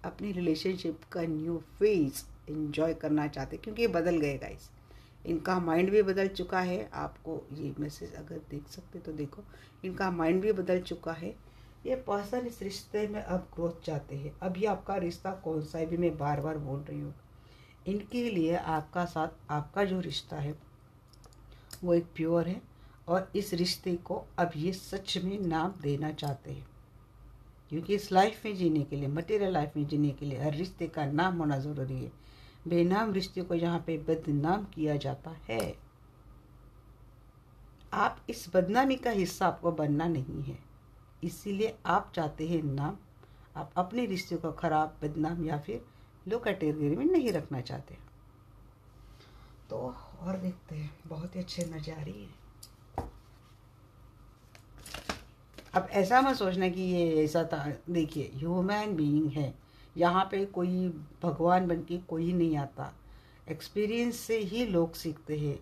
अपनी रिलेशनशिप का न्यू फेज एंजॉय करना चाहते, क्योंकि ये बदल गए गाइस। इनका माइंड भी बदल चुका है। आपको ये मैसेज अगर देख सकते तो देखो, इनका माइंड भी बदल चुका है। ये पर्सन इस रिश्ते में अब ग्रोथ चाहते हैं। अभी आपका रिश्ता कौन सा है भी मैं बार बार बोल रही हूँ। इनके लिए आपका साथ, आपका जो रिश्ता है वो एक प्योर है, और इस रिश्ते को अब ये सच में नाम देना चाहते हैं, क्योंकि इस लाइफ में जीने के लिए, मटेरियल लाइफ में जीने के लिए हर रिश्ते का नाम होना ज़रूरी है। बेनाम रिश्ते को यहाँ पे बदनाम किया जाता है। आप इस बदनामी का हिस्सा आपको बनना नहीं है, इसीलिए आप चाहते हैं नाम। आप अपने रिश्ते को खराब, बदनाम या फिर लो कैटेगरी में नहीं रखना चाहते। तो और देखते हैं, बहुत ही अच्छी एनर्जी आ रही है। अब ऐसा मत सोचना कि ये ऐसा था। देखिए ह्यूमन बीइंग है, यहाँ पे कोई भगवान बन के कोई नहीं आता। एक्सपीरियंस से ही लोग सीखते हैं,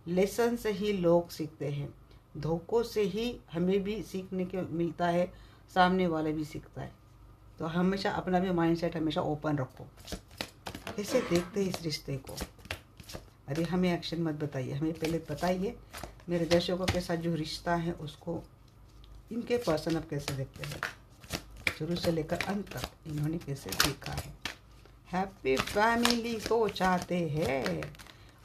लेसन से ही लोग सीखते हैं, धोखों से ही हमें भी सीखने को मिलता है, सामने वाला भी सीखता है। तो हमेशा अपना भी माइंडसेट हमेशा ओपन रखो। कैसे देखते हैं इस रिश्ते को? अरे हमें एक्शन मत बताइए, हमें पहले बताइए मेरे दर्शकों के साथ जो रिश्ता है उसको इनके पर्सन अब कैसे देखते हैं, शुरू से लेकर अंत तक इन्होंने कैसे देखा है। हैप्पी फैमिली को चाहते हैं,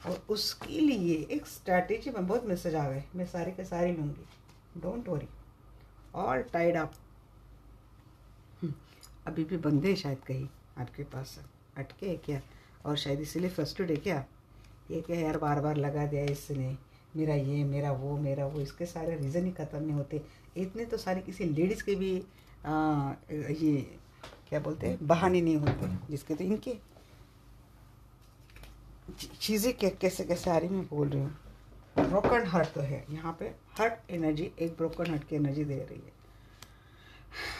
और उसके लिए एक स्ट्रैटेजी में बहुत मैसेज आ गए, मैं सारे के सारे लूँगी, don't worry, all tied up. अभी भी बंदे शायद कहीं आपके पास अटके है क्या, और शायद इसीलिए फ्रस्ट्रेट है क्या? ये क्या यार, बार बार लगा दिया इसने, मेरा ये, मेरा वो, इसके सारे रीज़न ही ख़त्म नहीं होते। इतने तो सारे किसी लेडीज़ के भी ये क्या बोलते हैं, बहाने नहीं होते, जिसके तो इनके चीज़ें कैसे कैसे आ रही मैं बोल रही हूँ। ब्रोकन हार्ट तो है यहाँ पे, हार्ट एनर्जी एक ब्रोकन हार्ट की एनर्जी दे रही है।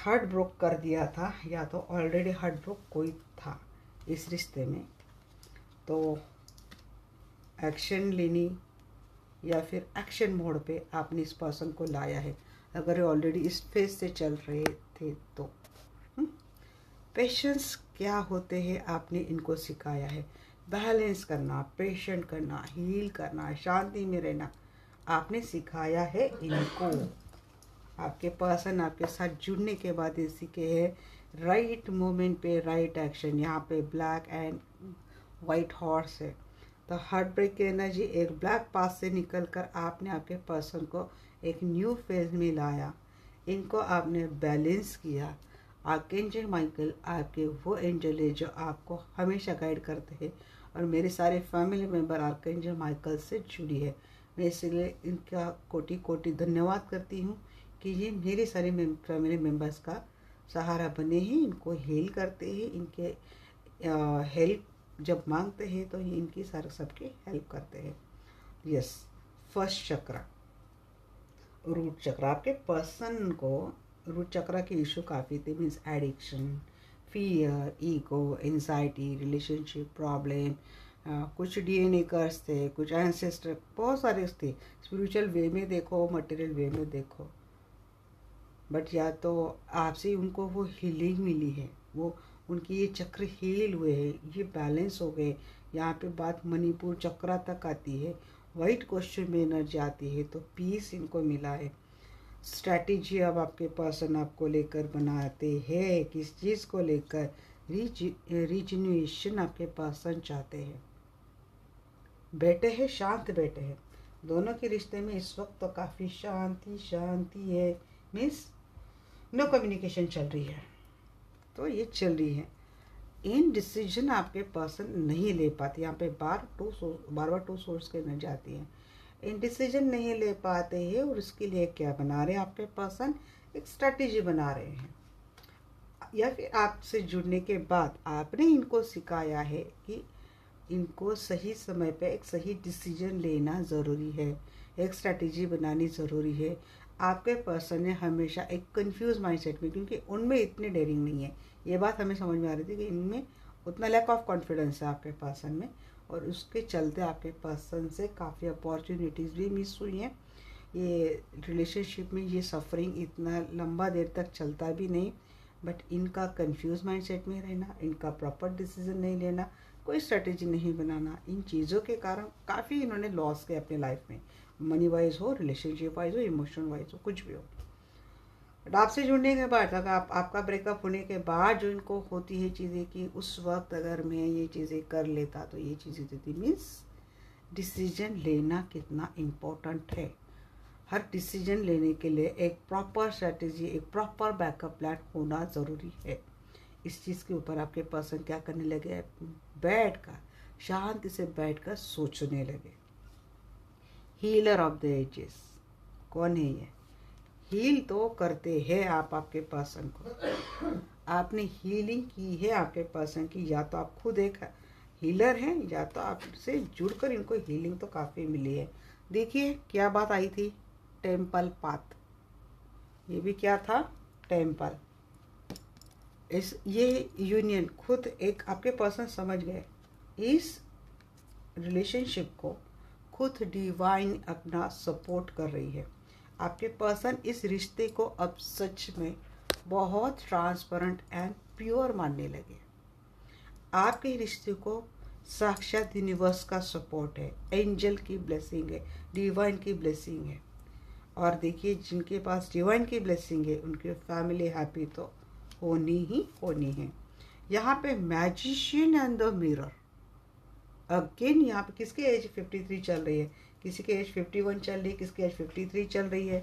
हार्ट ब्रोक कर दिया था, या तो ऑलरेडी हार्ट ब्रोक कोई था इस रिश्ते में, तो एक्शन लेनी या फिर एक्शन मोड पे आपने इस पर्सन को लाया है। अगर ऑलरेडी इस फेज से चल रहे थे तो पेशेंस क्या होते हैं आपने इनको सिखाया है। बैलेंस करना, पेशेंट करना, हील करना, शांति में रहना आपने सिखाया है इनको। आपके पर्सन आपके साथ जुड़ने के बाद ये सीखे हैं राइट मोमेंट पे राइट एक्शन। यहाँ पे ब्लैक एंड वाइट हॉर्स है, तो हार्ट ब्रेक की एनर्जी एक ब्लैक पास से निकलकर आपने आपके पर्सन को एक न्यू फेज में लाया। इनको आपने बैलेंस किया। आर्कएंजल माइकल आपके वो एंजल है जो आपको हमेशा गाइड करते हैं, और मेरे सारे फैमिली मेम्बर आर्कएंजल माइकल से जुड़ी है। मैं इसलिए इनका कोटि कोटि धन्यवाद करती हूँ कि ये मेरे सारे फैमिली मेम्बर्स का सहारा बने हैं, इनको हील करते हैं, इनके हेल्प जब मांगते हैं तो ये इनकी सारे सबकी हेल्प करते हैं। यस, फर्स्ट चक्र, रूट चक्र। आपके पर्सन को रूट चक्र की इशू काफ़ी थी, means addiction, fear, ego, anxiety, relationship problem, कुछ डीएनए कर्स थे, कुछ एंसेस्टर, बहुत सारे थे। स्पिरिचुअल वे में देखो, मटेरियल वे में देखो, बट या तो आपसे उनको वो हीलिंग मिली है, वो उनकी ये चक्र हील हुए हैं, ये बैलेंस हो गए। यहाँ पे बात मणिपुर चक्रा तक आती है, वाइट क्वेश्चन में एनर्जी आती है, तो पीस इनको मिला है। स्ट्रैटेजी अब आपके पर्सन आपको लेकर बनाते हैं, किस चीज़ को लेकर रिजन्यूएशन आपके पर्सन चाहते हैं। बैठे हैं, शांत बैठे हैं। दोनों के रिश्ते में इस वक्त तो काफ़ी शांति है। मीन्स नो कम्युनिकेशन चल रही है, तो ये चल रही है। इन डिसीजन आपके पर्सन नहीं ले पाते। यहाँ पे बार बार टू सोर्स की एनर्जी आती है। इन डिसीजन नहीं ले पाते हैं, और उसके लिए क्या बना रहे हैं आपके पर्सन? एक स्ट्रैटेजी बना रहे हैं, या फिर आपसे जुड़ने के बाद आपने इनको सिखाया है कि इनको सही समय पे एक सही डिसीजन लेना ज़रूरी है, एक स्ट्रैटेजी बनानी ज़रूरी है। आपके पर्सन ने हमेशा एक कंफ्यूज माइंडसेट में, क्योंकि उनमें इतनी डेयरिंग नहीं है, ये बात हमें समझ में आ रही थी कि इनमें उतना लैक ऑफ कॉन्फिडेंस है आपके पर्सन में, और उसके चलते आपके पर्सन से काफ़ी अपॉर्चुनिटीज़ भी मिस हुई हैं। ये रिलेशनशिप में ये सफरिंग इतना लंबा देर तक चलता भी नहीं, बट इनका कंफ्यूज माइंडसेट में रहना, इनका प्रॉपर डिसीजन नहीं लेना, कोई स्ट्रेटेजी नहीं बनाना, इन चीज़ों के कारण काफ़ी इन्होंने लॉस किया अपने लाइफ में। मनी वाइज हो, रिलेशनशिप वाइज हो, इमोशन वाइज हो, कुछ भी हो। बट आपसे जुड़ने के बाद, अगर आपका ब्रेकअप होने के बाद जो इनको होती है चीज़ें कि उस वक्त अगर मैं ये चीज़ें कर लेता तो ये चीज़ें देती। मीन्स डिसीजन लेना कितना इम्पोर्टेंट है। हर डिसीजन लेने के लिए एक प्रॉपर स्ट्रेटेजी, एक प्रॉपर बैकअप प्लान होना ज़रूरी है। इस चीज़ के ऊपर आपके पर्सन क्या करने लगे? बैठकर शांति से बैठकर सोचने लगे। हीलर ऑफ द एजेस कौन है ये? हील तो करते हैं आप आपके पर्सन को। आपने हीलिंग की है आपके पर्सन की, या तो आप खुद एक हीलर हैं, या तो आपसे जुड़कर इनको हीलिंग तो काफ़ी मिली है। देखिए क्या बात आई थी, टेम्पल पाथ। ये भी क्या था? टेम्पल। ये यूनियन खुद एक आपके पर्सन समझ गए, इस रिलेशनशिप को खुद डिवाइन अपना सपोर्ट कर रही है। आपके पर्सन इस रिश्ते को अब सच में बहुत ट्रांसपेरेंट एंड प्योर मानने लगे। आपके रिश्ते को साक्षात यूनिवर्स का सपोर्ट है, एंजल की ब्लेसिंग है, डिवाइन की ब्लेसिंग है। और देखिए जिनके पास डिवाइन की ब्लेसिंग है उनकी फैमिली हैप्पी तो होनी ही होनी है। यहाँ पे magician and the mirror again. यहाँ पे किसकी एज 53 चल रही है, किसी की एज 51 चल रही है, किसकी एज 53 चल रही है,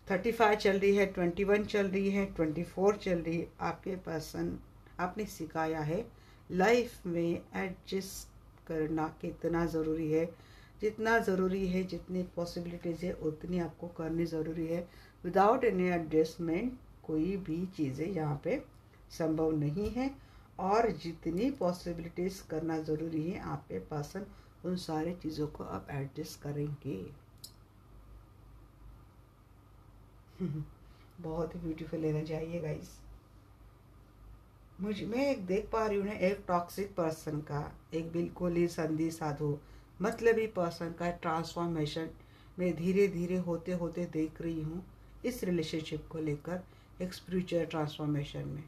35 चल रही है, 21 चल रही है, 24 चल रही है। आपके पर्सन आपने सिखाया है लाइफ में एडजस्ट करना कितना ज़रूरी है, जितना ज़रूरी है, जितनी पॉसिबिलिटीज़ है उतनी आपको करनी ज़रूरी है। विदाउट एनी एडजस्टमेंट कोई भी चीज़ें यहाँ पे संभव नहीं है, और जितनी पॉसिबिलिटीज़ करना ज़रूरी है आपके पर्सन उन सारी चीज़ों को आप एडजस्ट करेंगे। बहुत ही ब्यूटीफुल एनर्जी आई है गाइस। मैं एक देख पा रही हूँ ना, एक टॉक्सिक पर्सन का, एक बिल्कुल ही संधि साधु मतलबी पर्सन का ट्रांसफॉर्मेशन मैं धीरे धीरे होते होते देख रही हूँ इस रिलेशनशिप को लेकर। एक स्पिरिचुअल ट्रांसफॉर्मेशन में,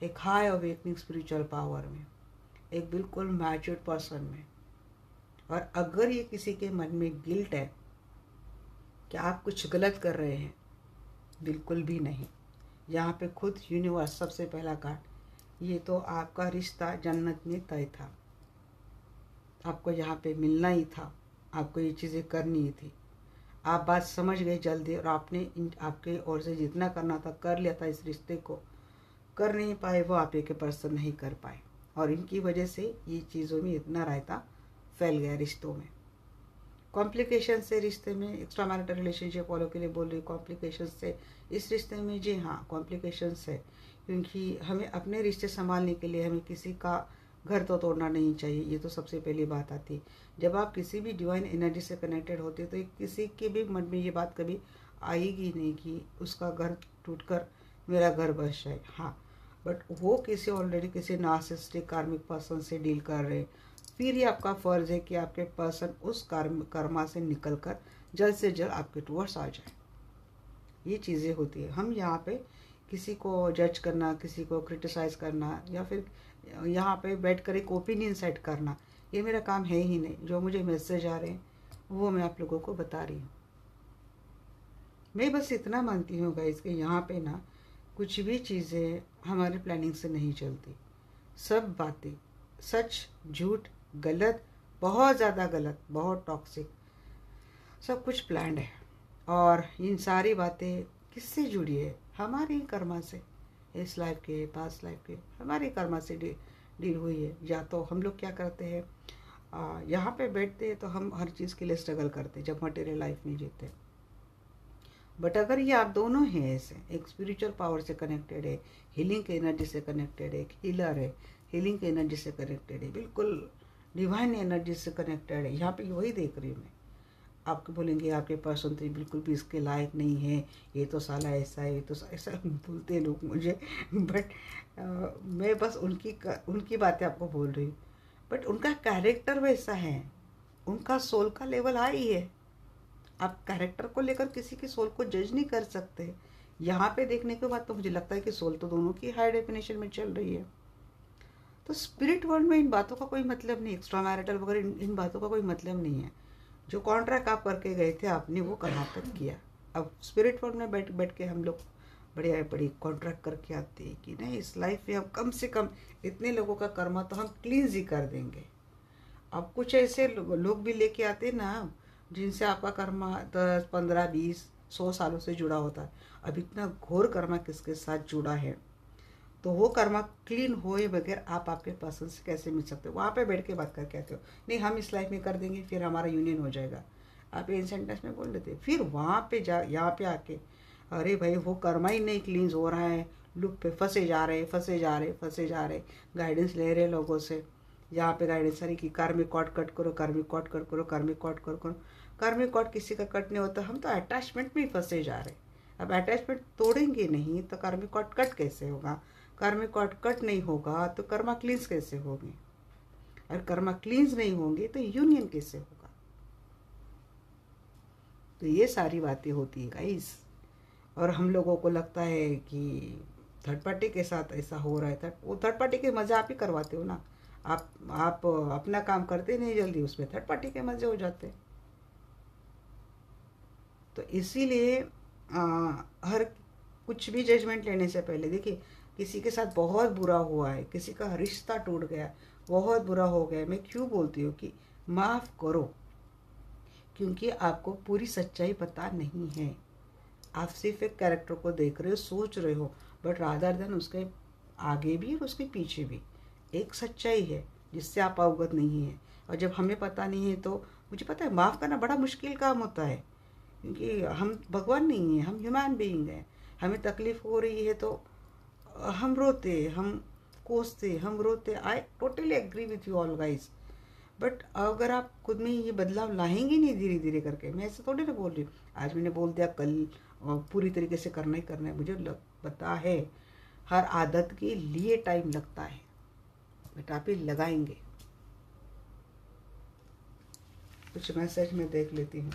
एक हाई अवेकनिंग स्पिरिचुअल पावर में, एक बिल्कुल मैच्योर्ड पर्सन में। और अगर ये किसी के मन में गिल्ट है कि आप कुछ गलत कर रहे हैं, बिल्कुल भी नहीं। यहाँ पे खुद यूनिवर्स सबसे पहला कार्ड, ये तो आपका रिश्ता जन्नत में तय था, आपको यहाँ पे मिलना ही था, आपको ये चीज़ें करनी ही थी। आप बात समझ गए जल्दी, और आपने आपके ओर से जितना करना था कर लिया था। इस रिश्ते को कर नहीं पाए वो आप के पर्सन नहीं कर पाए, और इनकी वजह से ये चीज़ों में इतना रायता फैल गया रिश्तों में। कॉम्प्लिकेशन से रिश्ते में, एक्स्ट्रा मैरिटल रिलेशनशिप वालों के लिए बोल रही, कॉम्प्लिकेशन से इस रिश्ते में, जी हाँ कॉम्प्लिकेशन है। क्योंकि हमें अपने रिश्ते संभालने के लिए हमें किसी का घर तो तोड़ना नहीं चाहिए, ये तो सबसे पहली बात आती। जब आप किसी भी डिवाइन एनर्जी से कनेक्टेड होते हैं तो किसी के भी मन में ये बात कभी आएगी नहीं कि उसका घर टूटकर मेरा घर बस जाए। हाँ, बट वो किसी ऑलरेडी किसी नार्सिसिस्टिक कार्मिक पर्सन से डील कर रहे हैं, फिर ये आपका फ़र्ज़ है कि आपके पर्सन उस कर्मा से निकलकर जल्द से जल्द आपके टुवर्ड्स आ जाए। ये चीज़ें होती है। हम यहाँ पे किसी को जज करना, किसी को क्रिटिसाइज़ करना, या फिर यहाँ पे बैठ कर एक ओपिनियन सेट करना, ये मेरा काम है ही नहीं। जो मुझे मैसेज आ रहे हैं वो मैं आप लोगों को बता रही हूँ। मैं बस इतना मानती हूँ गाइस कि यहाँ पे ना कुछ भी चीज़ें हमारे प्लानिंग से नहीं चलती। सब बातें सच, झूठ, गलत, बहुत ज़्यादा गलत, बहुत टॉक्सिक, सब कुछ प्लान्ड है। और इन सारी बातें किससे जुड़ी है? हमारी कर्मा से। इस लाइफ के, पास्ट लाइफ के, हमारी कर्मा से डील हुई है। या तो हम लोग क्या करते हैं, यहाँ पे बैठते हैं तो हम हर चीज़ के लिए स्ट्रगल करते हैं जब मटेरियल लाइफ नहीं जीते। बट अगर ये आप दोनों हैं ऐसे, एक स्पिरिचुअल पावर से कनेक्टेड है, हीलिंग के एनर्जी से कनेक्टेड है, एक हीलर है, हीलिंग के एनर्जी से कनेक्टेड है, बिल्कुल डिवाइन एनर्जी से कनेक्टेड है। यहाँ पे वही देख रही हूँ मैं। आपको बोलेंगे आपके पर्सन तो बिल्कुल भी इसके लायक नहीं है, ये तो साला ऐसा है, ये तो ऐसा बोलते हैं लोग मुझे। बट मैं बस उनकी बातें आपको बोल रही हूँ। बट उनका कैरेक्टर वैसा है, उनका सोल का लेवल हाई है। आप कैरेक्टर को लेकर किसी की सोल को जज नहीं कर सकते। यहाँ पे देखने के बाद तो मुझे लगता है कि सोल तो दोनों की हाई डेफिनेशन में चल रही है। तो स्पिरिट वर्ल्ड में इन बातों का कोई मतलब नहीं, एक्स्ट्रा मैरिटल वगैरह इन बातों का कोई मतलब नहीं है। जो कॉन्ट्रैक्ट आप करके गए थे आपने, वो कहाँ तक किया? अब स्पिरिट वर्ल्ड में बैठ बैठ के हम लोग बढ़िया बड़ी कॉन्ट्रैक्ट करके आते हैं कि नहीं, इस लाइफ में हम कम से कम इतने लोगों का कर्मा तो हम क्लींस ही कर देंगे। अब कुछ ऐसे लोग भी लेके आते ना जिनसे आपका कर्मा 10, 15, 20, 100 सालों से जुड़ा होता है। अब इतना घोर कर्मा किसके साथ जुड़ा है, तो वो कर्मा क्लीन होए बगैर आप आपके पर्सन से कैसे मिल सकते हो? वहाँ पे बैठ के बात कर कहते हो नहीं हम इस लाइफ में कर देंगे, फिर हमारा यूनियन हो जाएगा। आप ये सेंटेंस में बोल देते, फिर वहाँ पे यहाँ पे आके अरे भाई वो कर्मा ही नहीं क्लींस हो रहा है, लूप पे फंसे जा रहे, फंसे जा रहे, फंसे जा रहे। गाइडेंस ले रहे लोगों से, यहाँ पे गाइडेंस आ रही कि कार्मिक कॉर्ड कट करो, कार्मिक कॉर्ड कट करो, कार्मिक कॉर्ड कट करो। कार्मिक कॉर्ड किसी का कट नहीं होता, हम तो अटैचमेंट में ही फंसे जा रहे। अब अटैचमेंट तोड़ेंगे नहीं तो कार्मिक कॉर्ड कट कैसे होगा? कर्मा कॉर्ड कट नहीं होगा तो कर्मा क्लींस कैसे होगी? और कर्मा क्लींस नहीं होंगे तो यूनियन कैसे होगा? तो ये सारी बातें होती है गाइस। और हम लोगों को लगता है कि थर्ड पार्टी के साथ ऐसा हो रहा है, वो थर्ड पार्टी के मज़े आप ही करवाते हो ना। आप अपना काम करते नहीं जल्दी, उसमें थर्ड पार्टी के मज़े हो जाते। तो इसीलिए हर कुछ भी जजमेंट लेने से पहले देखिए, किसी के साथ बहुत बुरा हुआ है, किसी का रिश्ता टूट गया, बहुत बुरा हो गया, मैं क्यों बोलती हूँ कि माफ़ करो, क्योंकि आपको पूरी सच्चाई पता नहीं है। आप सिर्फ एक कैरेक्टर को देख रहे हो, सोच रहे हो, बट रादर देन उसके आगे भी और उसके पीछे भी एक सच्चाई है जिससे आप अवगत नहीं है। और जब हमें पता नहीं है तो मुझे पता है माफ़ करना बड़ा मुश्किल काम होता है, क्योंकि हम भगवान नहीं हैं, हम ह्यूमन बीइंग हैं। हमें तकलीफ़ हो रही है तो हम रोते, हम कोसते, हम रोते। I totally agree with you all guys. But अगर आप खुद में ये बदलाव लाएंगे नहीं धीरे धीरे करके, मैं ऐसे थोड़ी ना बोल रही हूँ आज मैंने बोल दिया कल पूरी तरीके से करना ही करना है। मुझे पता है हर आदत के लिए टाइम लगता है, बट आप ही लगाएंगे। कुछ मैसेज में देख लेती हूँ।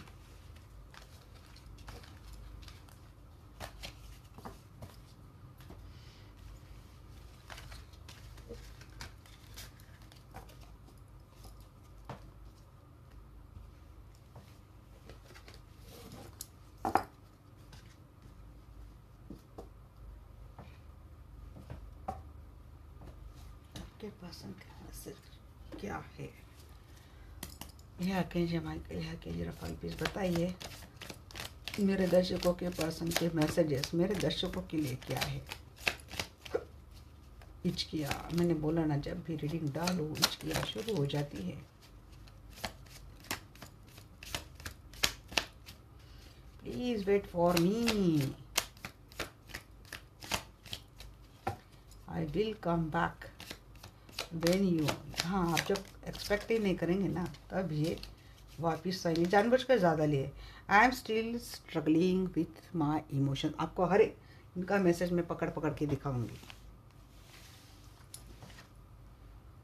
आपके पर्सन का मैसेज क्या है? यह कीजिए माइकल, यह कीजिए रफाल, प्लीज बताइए मेरे दर्शकों के पर्सन के मैसेजेस मेरे दर्शकों के लिए क्या है? हिचकिया, मैंने बोला ना जब भी रीडिंग डालो हिचकिया शुरू हो जाती है। Please wait for me, I will come back when you. हाँ, आप जब एक्सपेक्ट ही नहीं करेंगे ना तब ये वापिस आएंगे। जानबूझ कर ज़्यादा लिए। I am still struggling with my emotion. आपको हर इनका मैसेज में पकड़ पकड़ के दिखाऊंगी।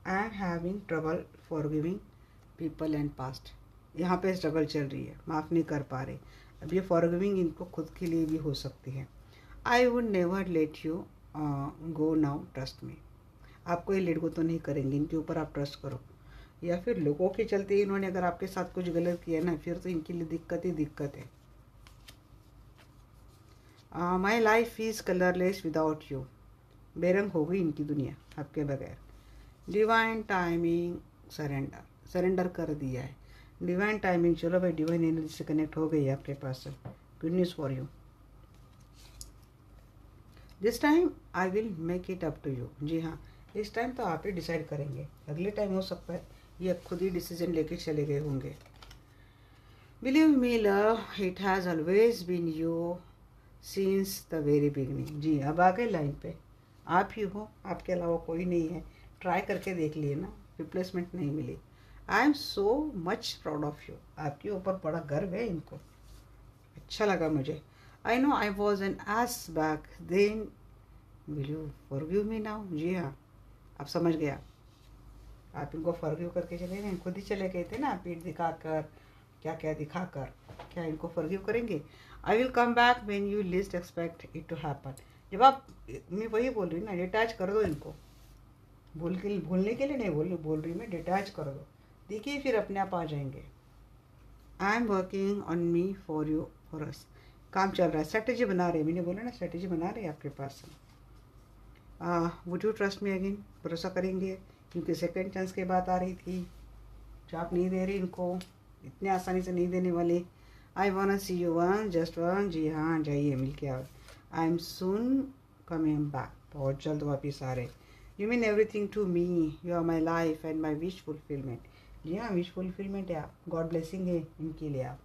I am having trouble forgiving people and past. यहाँ पे स्ट्रगल चल रही है, माफ़ नहीं कर पा रहे। अब ये फॉरगिविंग इनको खुद के लिए भी हो सकती है। I would never let you go now, trust me. आपको ये लेट गो तो नहीं करेंगे, इनके ऊपर आप ट्रस्ट करो। या फिर लोगों के चलते इन्होंने अगर आपके साथ कुछ गलत किया ना, फिर तो इनके लिए दिक्कत ही दिक्कत है। My life is colourless without you. बेरंग हो गई इनकी दुनिया आपके बगैर। डिवाइन टाइमिंग, सरेंडर कर दिया है। डिवाइन टाइमिंग, चलो भाई डिवाइन एनर्जी से कनेक्ट हो गई है आपके पास। Good news for you. This time I will make it up to you. जी हाँ, इस टाइम तो आप ही डिसाइड करेंगे। अगले टाइम हो सकता है ये खुद ही डिसीजन लेके चले गए होंगे। Believe me love, it has always been you since the very beginning. जी, अब आ गए लाइन पे। आप ही हो, आपके अलावा कोई नहीं है। ट्राई करके देख लिए ना, रिप्लेसमेंट नहीं मिली। I am so much proud of you. आपके ऊपर बड़ा गर्व है इनको, अच्छा लगा मुझे। I know I was an ass back then, will you forgive me now. जी हाँ, आप समझ गया। आप इनको फॉरगिव करके चले गए, खुद ही चले गए थे ना, पीठ दिखाकर, क्या क्या दिखाकर। क्या इनको फॉरगिव करेंगे? I will come back when you least expect it to happen. जब आप, मैं वही बोल रही हूँ ना, डिटैच कर दो इनको। भूलने के लिए नहीं बोल रही मैं, डिटैच कर दो। देखिए फिर अपने आप आ जाएंगे। I am working on me for you, for us. काम चल रहा है, स्ट्रेटेजी बना रहे हैं। मैंने बोला ना, स्ट्रेटेजी बना रहे हैं आपके पास। Would you trust me again? भरोसा करेंगे? क्योंकि सेकेंड चांस की बात आ रही थी जो आप नहीं दे रही इनको, इतने आसानी से नहीं देने वाले। I want see you one, just one. जी हाँ, जाइए मिल के आओ। I am soon coming back, बहुत जल्द वापिस आ रहे। You mean everything to me, you are my life and my wish fulfilment. जी हाँ, विश फुलफिलमेंट है आप, गॉड ब्लेसिंग है इनके लिए आप।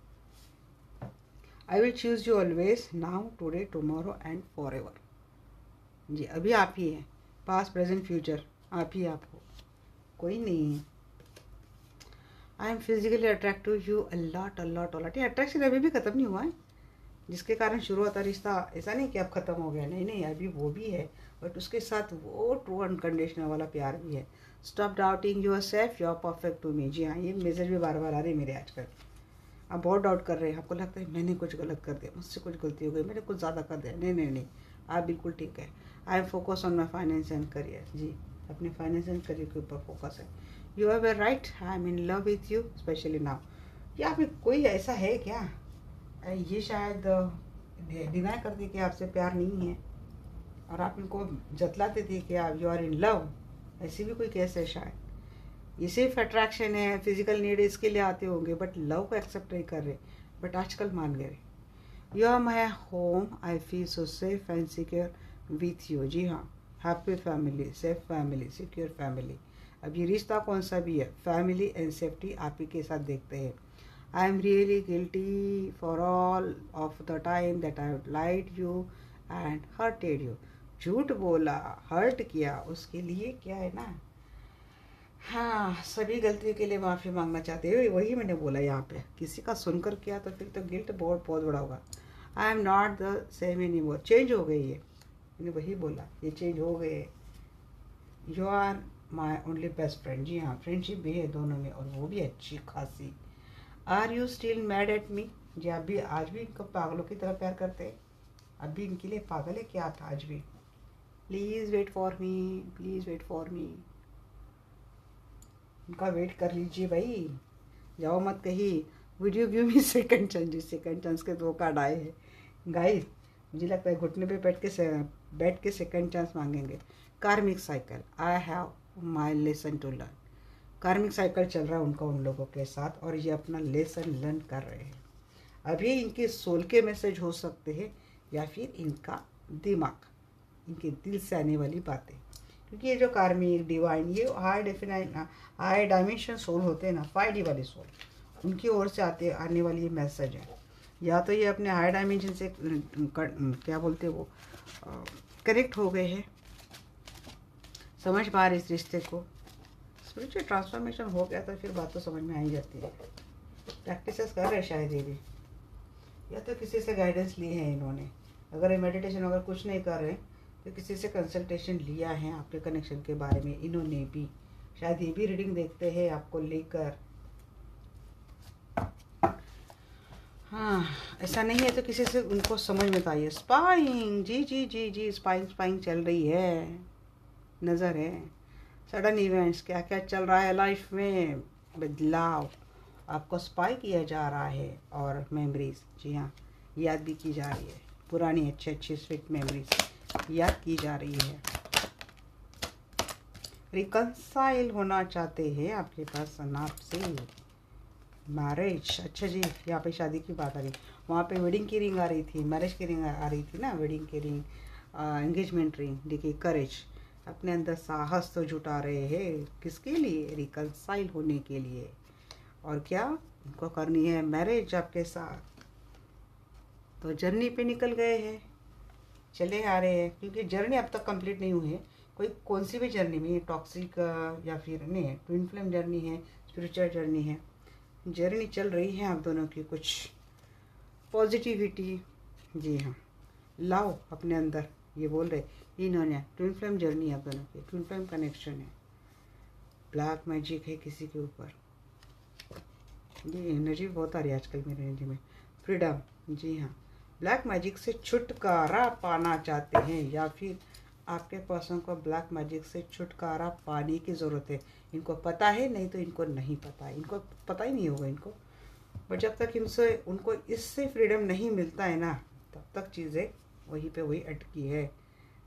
I will choose you always, now, today, tomorrow and forever. जी, अभी आप ही हैं, पास्ट प्रेजेंट फ्यूचर आप ही आप हो, कोई नहीं है। I am physically attractive you a lot a lot a lot. ये अट्रैक्शन अभी भी ख़त्म नहीं हुआ है, जिसके कारण शुरू होता रिश्ता। ऐसा नहीं कि अब ख़त्म हो गया, नहीं नहीं, अभी वो भी है, बट उसके साथ वो ट्रू अनकंडीशनल वाला प्यार भी है। Stop doubting yourself, you are perfect to me. जी हाँ, ये मैसेज भी बार बार आ रही है मेरे आजकल। आप बहुत डाउट कर रहे हैं, आपको लगता है मैंने कुछ गलत कर दिया, मुझसे कुछ गलती हो गई, मैंने कुछ ज़्यादा कर दिया। नहीं नहीं नहीं, आप बिल्कुल ठीक है। I am focus on my finance and career. जी, अपने फाइनेंस एंड करियर के ऊपर फोकस है। You are very right, I am in love with you specially now. या फिर कोई ऐसा है क्या, ये शायद डिनाई करती कि आपसे प्यार नहीं है, और आप इनको जतलाते थे कि आप यू आर इन लव। ऐसी भी कोई केस है शायद। ये सिर्फ अट्रैक्शन है, फिजिकल नीड इसके लिए आते होंगे, बट लव को एक्सेप्ट नहीं कर रहे, बट आजकल मान गए। You are my home, I feel so safe and secure with you. जी हाँ, happy family, safe family, secure family. अब ये रिश्ता कौन सा भी है, फैमिली एंड सेफ्टी आप ही के साथ देखते हैं। I am really guilty for all of the time that I lied you and hurted you. झूठ बोला, हर्ट किया, उसके लिए क्या है ना, हाँ, सभी गलतियों के लिए माफ़ी मांगना चाहते हो। वही मैंने बोला यहाँ पे, किसी का सुनकर किया तो फिर तो गिल्ट बहुत बहुत बड़ा होगा। I am not the same any more, change हो गई है। मैंने वही बोला, ये चेंज हो गए। You are my only best friend. जी हाँ, फ्रेंडशिप भी है दोनों में, और वो भी अच्छी खासी। Are you still mad at me? जी, आप भी आज भी इनको पागलों की तरह प्यार करते हैं? अभी इनके लिए पागल है क्या आप आज भी? Please wait for me, please wait for me. उनका वेट कर लीजिए भाई, जाओ मत कहीं। वीडियो व्यू में सेकंड चांस, जी सेकंड चांस के 2 कार्ड आए हैं गाइस। मुझे लगता है घुटने पे बैठ के सेकंड चांस मांगेंगे। Karmic cycle, I have my lesson to learn. Karmic cycle चल रहा है उनका उन लोगों के साथ, और ये अपना लेसन लर्न कर रहे हैं। अभी इनके सोल के मैसेज हो सकते हैं, या फिर इनका दिमाग, इनके दिल से आने वाली बातें। क्योंकि ये जो कार्मिक, डिवाइन, ये हाई डायमेंशन सोल होते हैं ना, 5D वाले सोल, उनकी ओर से आने वाली ये मैसेज है। या तो ये अपने हाई डायमेंशन से क्या बोलते हैं वो, कनेक्ट हो गए हैं, समझ पा रहे इस रिश्ते को। स्पिरिचुअल ट्रांसफॉर्मेशन हो गया तो फिर बात तो समझ में आ ही जाती है। प्रैक्टिसेस कर रहे शायद ये भी, या तो किसी से गाइडेंस लिए हैं इन्होंने। अगर ये मेडिटेशन अगर कुछ नहीं कर रहे तो किसी से कंसल्टेशन लिया है आपके कनेक्शन के बारे में इन्होंने भी। शायद ये भी रीडिंग देखते हैं आपको लेकर। हाँ, ऐसा नहीं है तो किसी से उनको समझ में तो आइए। स्पाइंग, जी जी जी जी, स्पाइंग स्पाइंग चल रही है, नज़र है। सडन इवेंट्स, क्या क्या चल रहा है लाइफ में, बदलाव, आपको स्पाई किया जा रहा है। और मेमोरीज, जी हाँ, याद भी की जा रही है। पुरानी अच्छी अच्छी स्वीट मेमोरीज याद की जा रही है। रिकंसाइल होना चाहते हैं आपके पास आपसे। मैरिज, अच्छा जी, यहाँ पे शादी की बात आ रही, वहाँ पे वेडिंग की रिंग आ रही थी, मैरिज की रिंग आ रही थी ना, वेडिंग की रिंग, एंगेजमेंट रिंग। देखिए करेज, अपने अंदर साहस तो जुटा रहे हैं, किसके लिए, रिकंसाइल होने के लिए। और क्या उनको करनी है मैरिज आपके साथ, तो जर्नी पे निकल गए हैं, चले आ रहे हैं। क्योंकि जर्नी अब तक कंप्लीट नहीं हुई है, कोई कौन सी भी जर्नी में, टॉक्सिक या फिर नहीं, ट्विन फ्लेम जर्नी है, स्पिरिचुअल जर्नी है, जर्नी चल रही है आप दोनों की। कुछ पॉजिटिविटी, जी हाँ, लाओ अपने अंदर, ये बोल रहे इन्होंने। ट्विन फ्लेम जर्नी है आप दोनों की, ट्विन फ्लेम कनेक्शन है, ब्लैक मैजिक है किसी के ऊपर। ये एनर्जी बहुत आ रही है आजकल मेरी एनर्जी में। फ्रीडम, जी हाँ, ब्लैक मैजिक से छुटकारा पाना चाहते हैं, या फिर आपके पर्सन को ब्लैक मैजिक से छुटकारा पाने की ज़रूरत है। इनको पता है, नहीं तो इनको नहीं पता है, इनको पता ही नहीं होगा इनको। बट जब तक इनसे उनको इससे फ्रीडम नहीं मिलता है ना, तब तक चीज़ें वहीं पे वही अटकी है।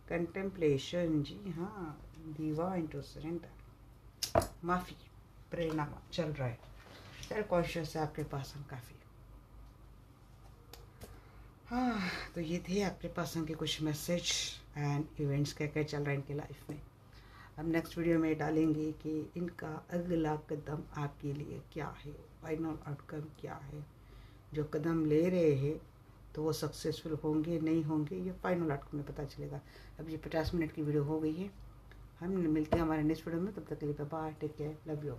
कंटेम्पलेशन, जी हाँ, डिवाइन टू सरेंडर, माफ़ी, प्रेरणा चल रहा है, सेल्फ कॉन्शियस है आपके पास हम काफ़ी। हाँ, तो ये थे आपके पास के कुछ मैसेज एंड इवेंट्स क्या क्या चल रहा है इनकी लाइफ में। हम नेक्स्ट वीडियो में डालेंगे कि इनका अगला कदम आपके लिए क्या है, फाइनल आउटकम क्या है। जो कदम ले रहे हैं तो वो सक्सेसफुल होंगे नहीं होंगे, ये फाइनल आउटकम में पता चलेगा। अब ये 50 मिनट की वीडियो हो गई है, हम मिलते हैं हमारे नेक्स्ट वीडियो में। तब तक के लिए bye, take care, love you.